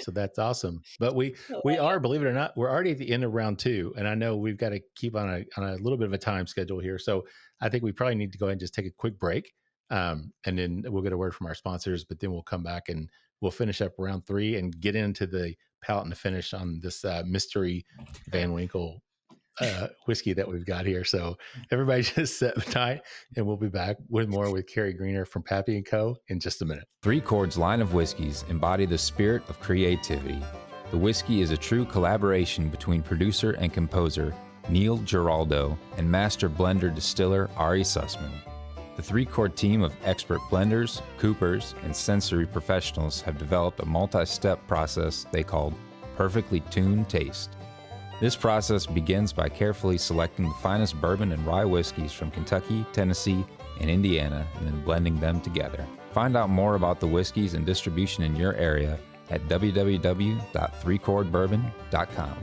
that's awesome. But we are, believe it or not, we're already at the end of round 2, and I know we've got to keep on a little bit of a time schedule here. So I think we probably need to go ahead and just take a quick break, and then we'll get a word from our sponsors. But then we'll come back and we'll finish up round 3 and get into the palate and the finish on this mystery Van Winkle whiskey that we've got here. So everybody just sit tight, and we'll be back with more with Carrie Greener from Pappy & Co. in just a minute. Three Chords line of whiskeys embody the spirit of creativity. The whiskey is a true collaboration between producer and composer Neil Giraldo and master blender distiller Ari Sussman. The three-chord team of expert blenders, coopers, and sensory professionals have developed a multi-step process they call perfectly tuned taste. This process begins by carefully selecting the finest bourbon and rye whiskeys from Kentucky, Tennessee, and Indiana, and then blending them together. Find out more about the whiskeys and distribution in your area at www.threechordbourbon.com.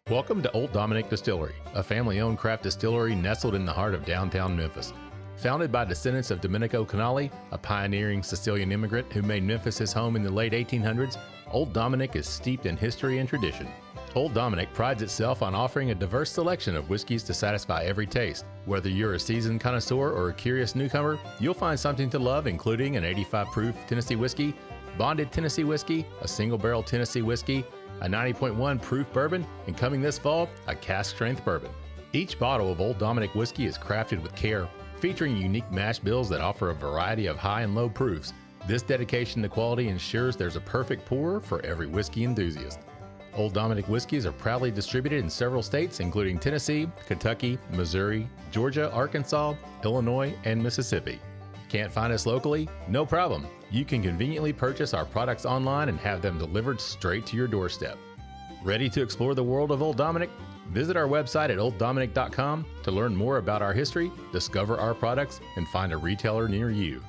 Welcome to Old Dominick Distillery, a family-owned craft distillery nestled in the heart of downtown Memphis. Founded by descendants of Domenico Canali, a pioneering Sicilian immigrant who made Memphis his home in the late 1800s, Old Dominick is steeped in history and tradition. Old Dominick prides itself on offering a diverse selection of whiskeys to satisfy every taste. Whether you're a seasoned connoisseur or a curious newcomer, you'll find something to love, including an 85 proof Tennessee whiskey, bonded Tennessee whiskey, a single barrel Tennessee whiskey, a 90.1 proof bourbon, and coming this fall, a cask strength bourbon. Each bottle of Old Dominick whiskey is crafted with care, featuring unique mash bills that offer a variety of high and low proofs. This dedication to quality ensures there's a perfect pour for every whiskey enthusiast. Old Dominick whiskeys are proudly distributed in several states, including Tennessee, Kentucky, Missouri, Georgia, Arkansas, Illinois, and Mississippi. Can't find us locally? No problem. You can conveniently purchase our products online and have them delivered straight to your doorstep. Ready to explore the world of Old Dominick? Visit our website at olddominick.com to learn more about our history, discover our products, and find a retailer near you.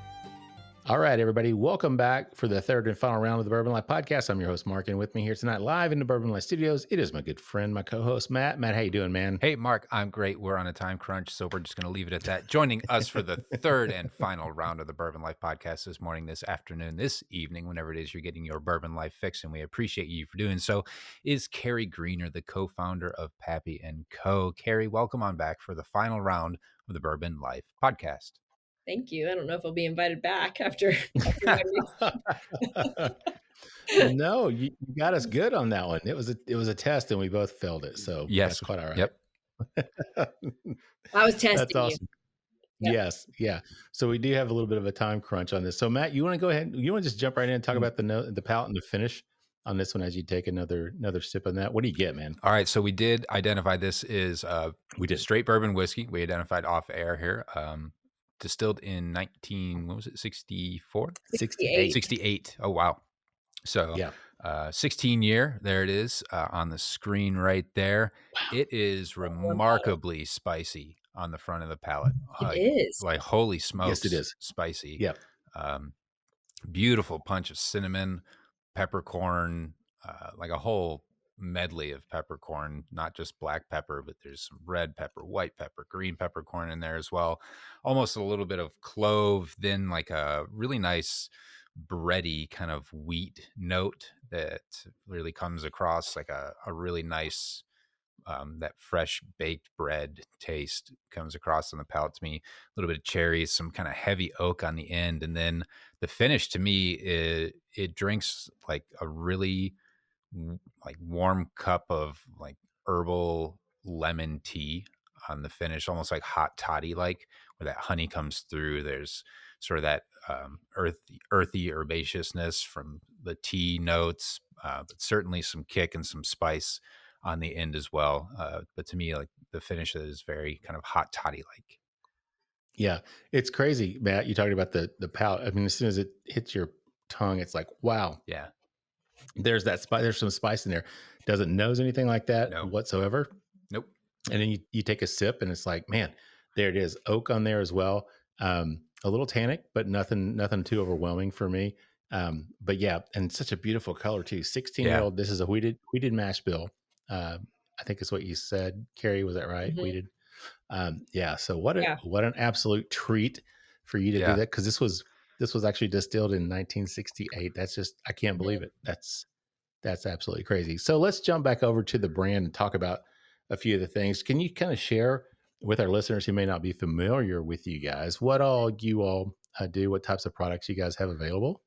All right, everybody, welcome back for the third and final round of the Bourbon Life Podcast. I'm your host, Mark, and with me here tonight, live in the Bourbon Life Studios, it is my good friend, my co-host, Matt. Matt, how you doing, man? Hey, Mark, I'm great. We're on a time crunch, so we're just going to leave it at that. Joining us for the third and final round of the Bourbon Life Podcast this morning, this afternoon, this evening, whenever it is you're getting your Bourbon Life fix, and we appreciate you for doing so, is Carrie Greener, the co-founder of Pappy & Co. Carrie, welcome on back for the final round of the Bourbon Life Podcast. Thank you. I don't know if I'll be invited back after No, you got us good on that one. It was a test, and we both failed it. So yes, that's quite all right. Yep. I was testing That's awesome. you. Yep. Yes, yeah. So we do have a little bit of a time crunch on this. So Matt, you want to go ahead? You want to just jump right in and talk about the palate and the finish on this one as you take another sip on that? What do you get, man? All right, so we did identify this is We did. straight bourbon whiskey. We identified off air here. Distilled in 64? 68. 68. Oh, wow. So Yeah. 16 year, there it is on the screen right there. Wow. It is remarkably spicy on the front of the palate. It is. Like, holy smokes. Yes, it is. Spicy. Yeah. Beautiful punch of cinnamon, peppercorn, like a whole medley of peppercorn, not just black pepper, but there's some red pepper, white pepper, green peppercorn in there as well. Almost a little bit of clove, then like a really nice bready kind of wheat note that really comes across like a really nice, that fresh baked bread taste comes across on the palate to me. A little bit of cherries, some kind of heavy oak on the end. And then the finish to me, it drinks like a really like warm cup of like herbal lemon tea on the finish, almost like hot toddy, like where that honey comes through. There's sort of that earthy herbaceousness from the tea notes, but certainly some kick and some spice on the end as well. But to me, like the finish is very kind of hot toddy like. Yeah, it's crazy, Matt. You talking about the palate. I mean, as soon as it hits your tongue, it's like, wow. Yeah. There's that spice. There's some spice in there. Doesn't nose anything like that whatsoever. Nope. And then you take a sip, and it's like, man, there it is. Oak on there as well. A little tannic, but nothing too overwhelming for me. But yeah, and such a beautiful color too. 16-year-old. This is a wheated mash bill. I think is what you said, Carrie. Was that right? Mm-hmm. Wheated. Yeah. So what an absolute treat for you to do that, because this was actually distilled in 1968. That's just, I can't believe it. That's absolutely crazy. So let's jump back over to the brand and talk about a few of the things. Can you kind of share with our listeners who may not be familiar with you guys, what all you all do, what types of products you guys have available?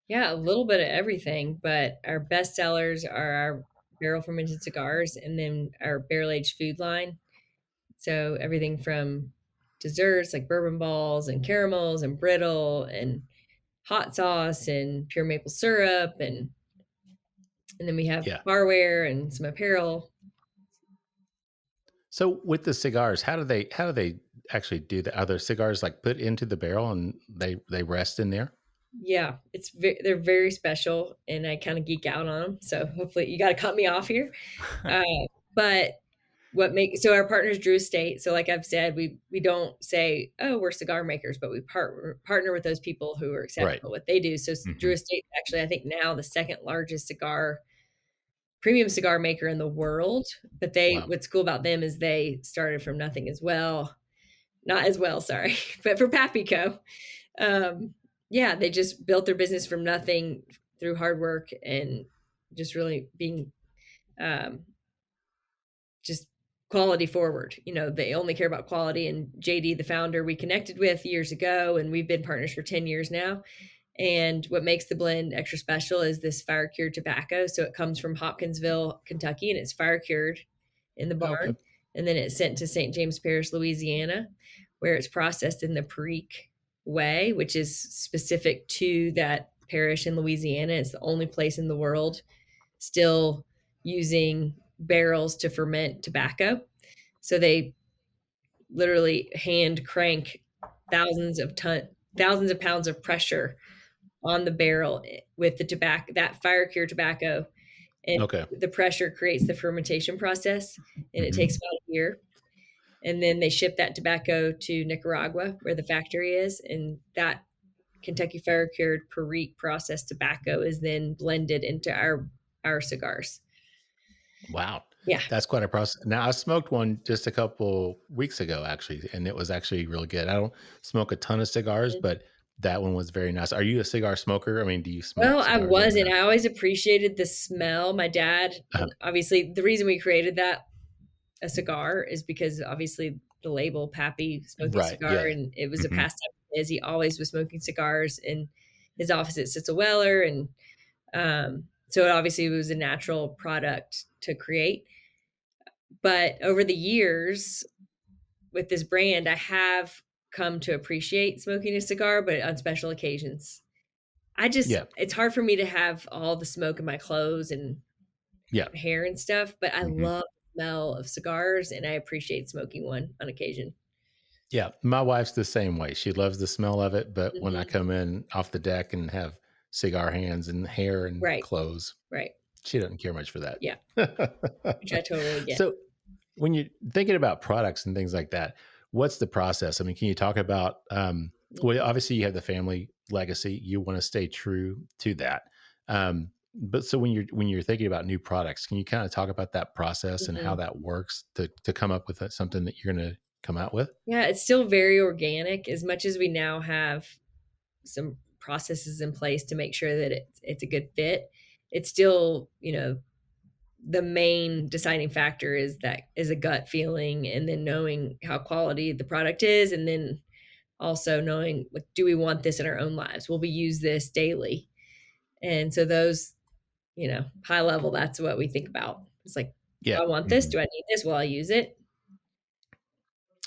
Yeah, a little bit of everything, but our best sellers are our barrel fermented cigars and then our barrel aged food line. So everything from desserts like bourbon balls and caramels and brittle and hot sauce and pure maple syrup, and then we have barware and some apparel. So with the cigars, how do they actually do that? Are the cigars like put into the barrel and they rest in there? Yeah, they're very special, and I kind of geek out on them. So hopefully you got to cut me off here. But so our partner's Drew Estate. So like I've said, we don't say, oh, we're cigar makers, but we partner with those people who are exceptional at what they do. So Drew Estate actually, I think now the second largest premium cigar maker in the world. But what's cool about them is they started from nothing as well. Not as well, sorry, but for Pappy Co. They just built their business from nothing through hard work and just really being just quality forward. They only care about quality. And JD, the founder, we connected with years ago, and we've been partners for 10 years now. And what makes the blend extra special is this fire cured tobacco. So it comes from Hopkinsville, Kentucky, and it's fire cured in the barn. Okay. And then it's sent to St. James Parish, Louisiana, where it's processed in the Perique way, which is specific to that parish in Louisiana. It's the only place in the world still using barrels to ferment tobacco. So they literally hand crank thousands of pounds of pressure on the barrel with the tobacco, that fire cured tobacco. And the pressure creates the fermentation process, and it takes about a year. And then they ship that tobacco to Nicaragua, where the factory is. And that Kentucky fire cured Perique processed tobacco is then blended into our cigars. Wow. Yeah. That's quite a process. Now, I smoked one just a couple weeks ago, actually, and it was actually really good. I don't smoke a ton of cigars, but that one was very nice. Are you a cigar smoker? I mean, do you smoke? Well, I wasn't. I always appreciated the smell. My dad, obviously, the reason we created a cigar is because obviously the label Pappy smoking cigar, and it was a pastime of his. He always was smoking cigars in his office at Stitzel Weller, and so it obviously was a natural product to create. But over the years with this brand, I have come to appreciate smoking a cigar, but on special occasions. It's hard for me to have all the smoke in my clothes and hair and stuff, but I love the smell of cigars, and I appreciate smoking one on occasion. Yeah. My wife's the same way. She loves the smell of it, but when I come in off the deck and have cigar hands and hair and clothes, she doesn't care much for that. Yeah. Which I totally get. So when you're thinking about products and things like that, what's the process? I mean, can you talk about, well, obviously you have the family legacy. You want to stay true to that. But so when you're thinking about new products, can you kind of talk about that process and how that works to come up with something that you're going to come out with? Yeah, it's still very organic. As much as we now have some processes in place to make sure that it's a good fit, it's still, the main deciding factor is a gut feeling, and then knowing how quality the product is, and then also knowing, do we want this in our own lives? Will we use this daily? And so those, high level, that's what we think about. It's like, do I want this? Do I need this? Will I use it?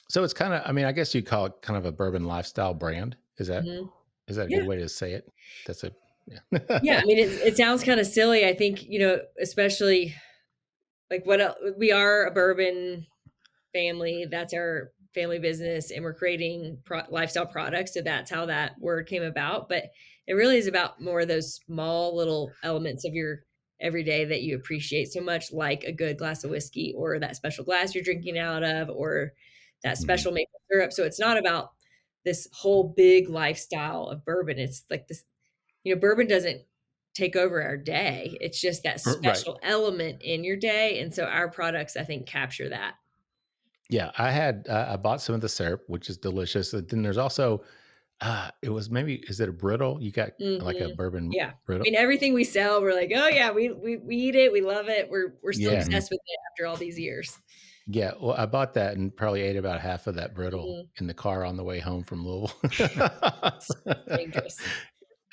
So it's kind of, I mean, I guess you call it kind of a bourbon lifestyle brand. Is that a good way to say it? That's a, yeah. I mean, it sounds kind of silly. I think, especially like we are a bourbon family. That's our family business, and we're creating lifestyle products. So that's how that word came about. But it really is about more of those small little elements of your everyday that you appreciate so much, like a good glass of whiskey, or that special glass you're drinking out of, or that special maple syrup. So it's not about this whole big lifestyle of bourbon. It's like this, bourbon doesn't take over our day. It's just that special element in your day. And so our products, I think, capture that. Yeah. I bought some of the syrup, which is delicious. And then there's also, is it a brittle? You got like a bourbon brittle? I mean, everything we sell, we're like, oh yeah, we eat it. We love it. We're still obsessed with it after all these years. Yeah. Well, I bought that and probably ate about half of that brittle in the car on the way home from Louisville. Dangerous.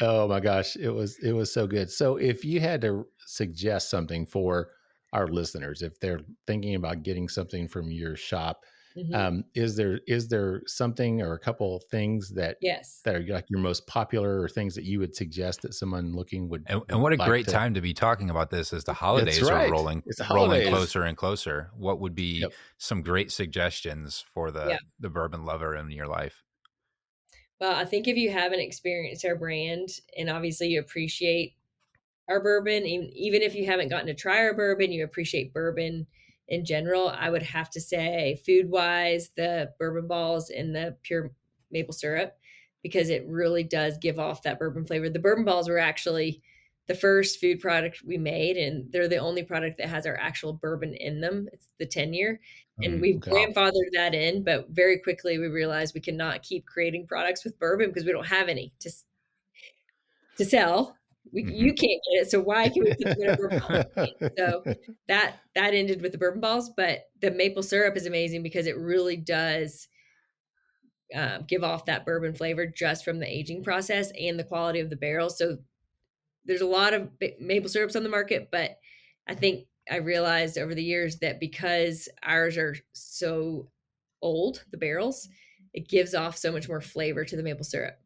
Oh my gosh. It was so good. So if you had to suggest something for our listeners, if they're thinking about getting something from your shop, Is there something or a couple of things that Yes. that are like your most popular, or things that you would suggest that someone looking would? And what a like great to- time to be talking about this as the holidays right. are rolling, It's the rolling holidays. closer and closer. What would be Yep. some great suggestions for the bourbon lover in your life? Well, I think if you haven't experienced our brand and obviously you appreciate our bourbon, even if you haven't gotten to try our bourbon, you appreciate bourbon in general, I would have to say food wise, the bourbon balls and the pure maple syrup, because it really does give off that bourbon flavor. The bourbon balls were actually the first food product we made, and they're the only product that has our actual bourbon in them. It's the 10-year. And we've grandfathered that in, but very quickly we realized we cannot keep creating products with bourbon because we don't have any to sell. You can't get it, so why can we keep it in a bourbon ball? So that ended with the bourbon balls, but the maple syrup is amazing because it really does give off that bourbon flavor just from the aging process and the quality of the barrel. So there's a lot of maple syrups on the market, but I think I realized over the years that because ours are so old, the barrels, it gives off so much more flavor to the maple syrup.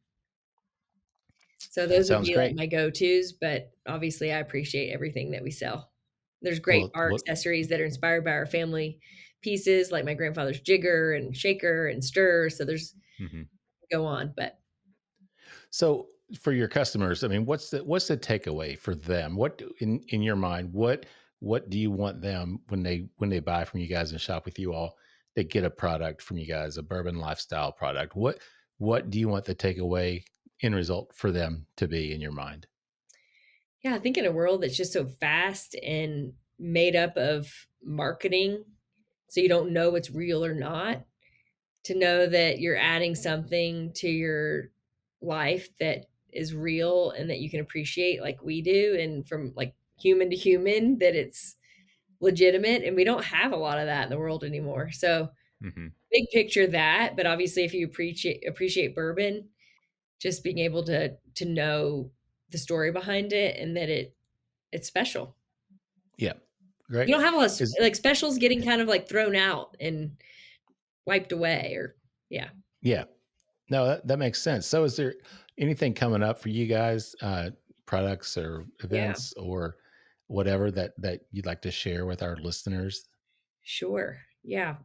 So those would be like my go-tos, but obviously I appreciate everything that we sell. There's great bar accessories that are inspired by our family pieces, like my grandfather's jigger and shaker and stir. So there's go on, but so for your customers, I mean, what's the takeaway for them? What in your mind, what do you want them when they buy from you guys and shop with you all? They get a product from you guys, a Bourbon Lifestyle product. What do you want the takeaway end result for them to be in your mind? Yeah, I think in a world that's just so fast and made up of marketing, so you don't know what's real or not, to know that you're adding something to your life that is real and that you can appreciate like we do, and from like human to human, that it's legitimate. And we don't have a lot of that in the world anymore. So big picture that, but obviously if you appreciate bourbon, just being able to know the story behind it and that it's special. Yeah. Great. You don't have a lot of like specials getting kind of like thrown out and wiped away or yeah. No, that makes sense. So is there anything coming up for you guys, products or events or whatever that you'd like to share with our listeners? Sure. Yeah.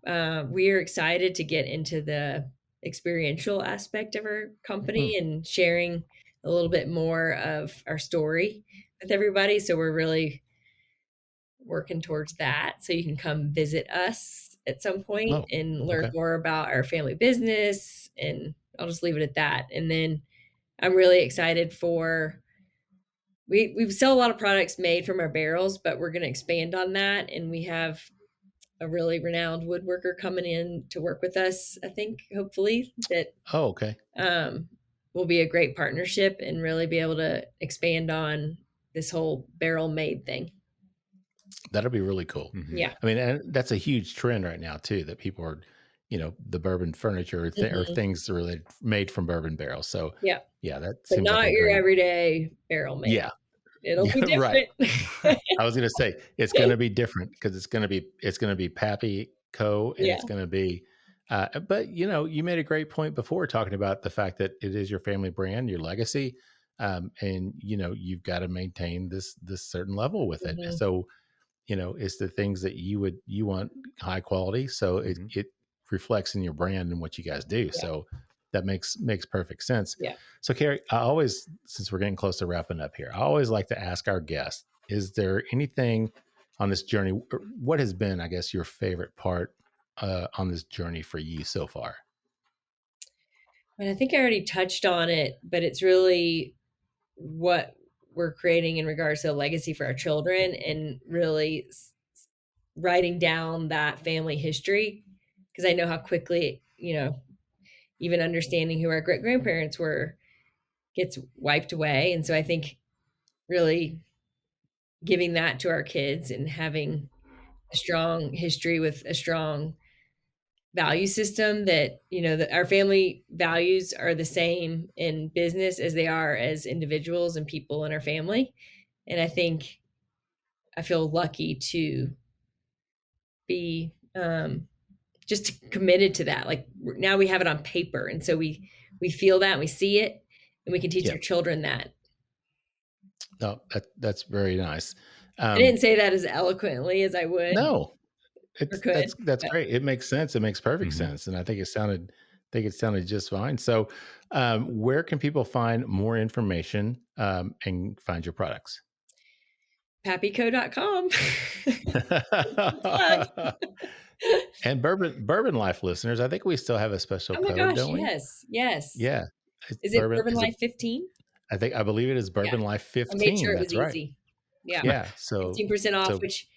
We are excited to get into the experiential aspect of our company and sharing a little bit more of our story with everybody. So we're really working towards that. So you can come visit us at some point and learn more about our family business, and I'll just leave it at that. And then I'm really excited for, we sell a lot of products made from our barrels, but we're going to expand on that. And we have a really renowned woodworker coming in to work with us, I think, hopefully that will be a great partnership and really be able to expand on this whole barrel made thing. That'll be really cool. Yeah. I mean, and that's a huge trend right now too, that people are, the bourbon furniture or things made from bourbon barrels. So yeah, that seems not like your everyday barrel made. Yeah. It'll be different. Right. I was going to say it's going to be different because it's going to be Pappy Co. and it's going to be, but you made a great point before talking about the fact that it is your family brand, your legacy. And you've got to maintain this certain level with it. So, it's the things that you want high quality. So it reflects in your brand and what you guys do. Yeah. So that makes perfect sense. Yeah. So Carrie, since we're getting close to wrapping up here, I always like to ask our guests, is there anything on this journey, what has been, I guess, your favorite part on this journey for you so far? And I think I already touched on it, but it's really what we're creating in regards to a legacy for our children and really writing down that family history. Because I know how quickly, even understanding who our great grandparents were gets wiped away. And so I think really giving that to our kids and having a strong history with a strong value system that, that our family values are the same in business as they are as individuals and people in our family. And I think I feel lucky to be just committed to that. Like now we have it on paper. And so we feel that and we see it and we can teach our children that. No, that's very nice. I didn't say that as eloquently as I would. No, that's great. It makes sense. It makes perfect sense. And I think it sounded just fine. So where can people find more information and find your products? pappyco.com. And Bourbon Life listeners, I think we still have a special code, don't we? Yes. Yeah. Is it Bourbon Life 15? I believe it is Bourbon Life 15. I made sure it That's was right. easy. Yeah. Yeah. So 15% off, which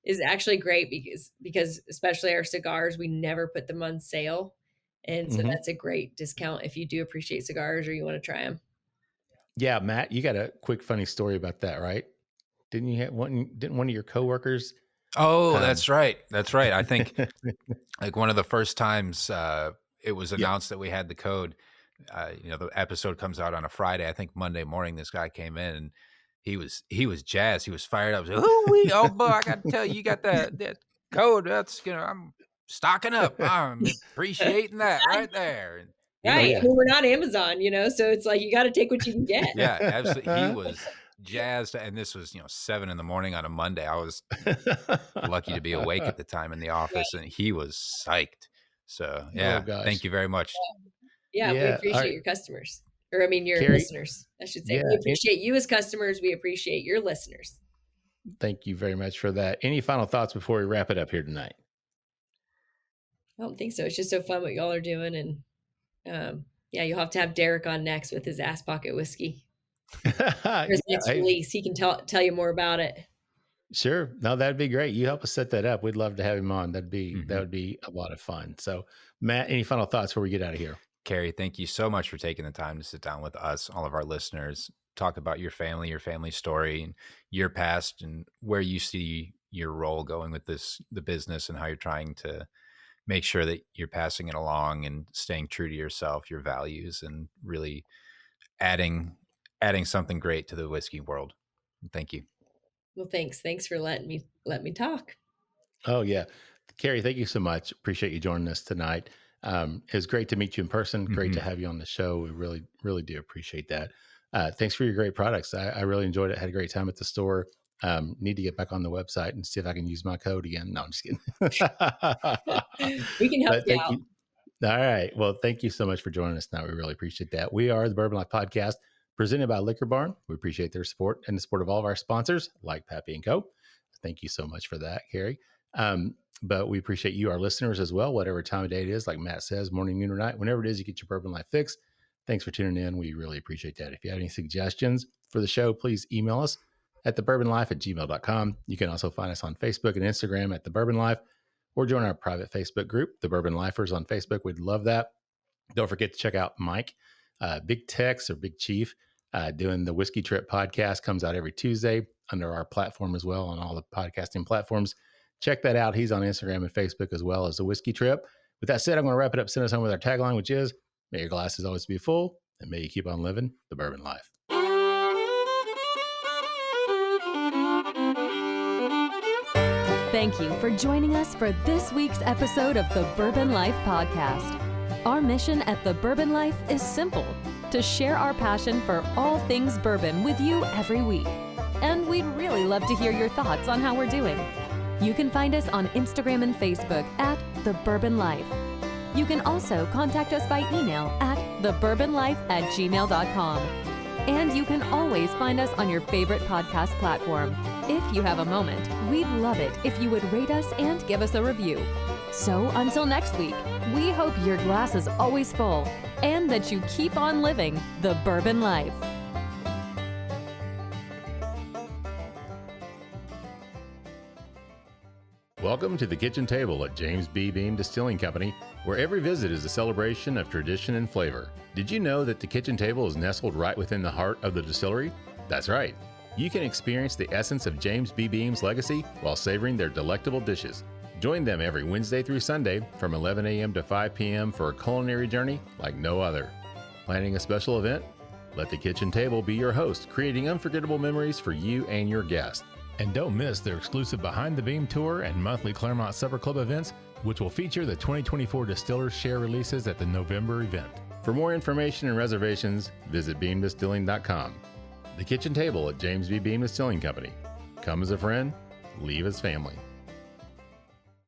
is actually great because especially our cigars, we never put them on sale. And so that's a great discount if you do appreciate cigars or you want to try them. Yeah, Matt, you got a quick funny story about that, right? Didn't one of your coworkers? Oh, that's right. That's right. I think like one of the first times it was announced that we had the code, the episode comes out on a Friday. I think Monday morning, this guy came in and he was jazzed. He was fired up. Oh boy, I got to tell you, you got that code. That's, I'm stocking up. I'm appreciating that right there. Right. I mean, we're not Amazon, so it's like, you got to take what you can get. Yeah, absolutely. He was jazzed. And this was, 7 a.m. on a Monday. I was lucky to be awake at the time in the office and he was psyched. So thank you very much. Yeah. We appreciate your customers your listeners, I should say. We appreciate you as customers. We appreciate your listeners. Thank you very much for that. Any final thoughts before we wrap it up here tonight? I don't think so. It's just so fun what y'all are doing. And you'll have to have Derek on next with his ass pocket whiskey. For his next release. He can tell you more about it. Sure. No, that'd be great. You help us set that up. We'd love to have him on. That would be a lot of fun. So Matt, any final thoughts before we get out of here? Carrie, thank you so much for taking the time to sit down with us, all of our listeners, talk about your family story and your past and where you see your role going with the business and how you're trying to make sure that you're passing it along and staying true to yourself, your values, and really adding something great to the whiskey world. Thank you. Well, thanks. Thanks for letting me talk. Oh yeah. Carrie, thank you so much. Appreciate you joining us tonight. It was great to meet you in person. Great to have you on the show. We really, really do appreciate that. Thanks for your great products. I really enjoyed it. Had a great time at the store. Need to get back on the website and see if I can use my code again. No, I'm just kidding. We can help you out. All right. Well, thank you so much for joining us tonight. We really appreciate that. We are the Bourbon Life Podcast presented by Liquor Barn. We appreciate their support and the support of all of our sponsors like Pappy & Co. Thank you so much for that, Carrie. But we appreciate you, our listeners as well, whatever time of day it is, like Matt says, morning, noon, or night, whenever it is you get your Bourbon Life fix. Thanks for tuning in. We really appreciate that. If you have any suggestions for the show, please email us at thebourbonlife@gmail.com. You can also find us on Facebook and Instagram at The Bourbon Life, or join our private Facebook group, The Bourbon Lifers on Facebook. We'd love that. Don't forget to check out Mike, Big Tex or Big Chief, doing the Whiskey Trip podcast. Comes out every Tuesday under our platform as well on all the podcasting platforms. Check that out. He's on Instagram and Facebook as well as the Whiskey Trip. With that said, I'm going to wrap it up. Send us home with our tagline, which is, may your glasses always be full and may you keep on living the bourbon life. Thank you for joining us for this week's episode of the Bourbon Life Podcast. Our mission at the Bourbon Life is simple: to share our passion for all things bourbon with you every week. And we'd really love to hear your thoughts on how we're doing. You can find us on Instagram and Facebook at The Bourbon Life. You can also contact us by email at thebourbonlife@gmail.com. And you can always find us on your favorite podcast platform. If you have a moment, we'd love it if you would rate us and give us a review. So until next week, we hope your glass is always full and that you keep on living the bourbon life. Welcome to the kitchen table at James B. Beam Distilling Company, where every visit is a celebration of tradition and flavor. Did you know that the kitchen table is nestled right within the heart of the distillery? That's right. You can experience the essence of James B. Beam's legacy while savoring their delectable dishes. Join them every Wednesday through Sunday from 11 a.m. to 5 p.m. for a culinary journey like no other. Planning a special event? Let the kitchen table be your host, creating unforgettable memories for you and your guests. And don't miss their exclusive Behind the Beam tour and monthly Claremont Supper Club events, which will feature the 2024 Distillers Share releases at the November event. For more information and reservations, visit beamdistilling.com. The kitchen table at James B. Beam Distilling Company. Come as a friend, leave as family.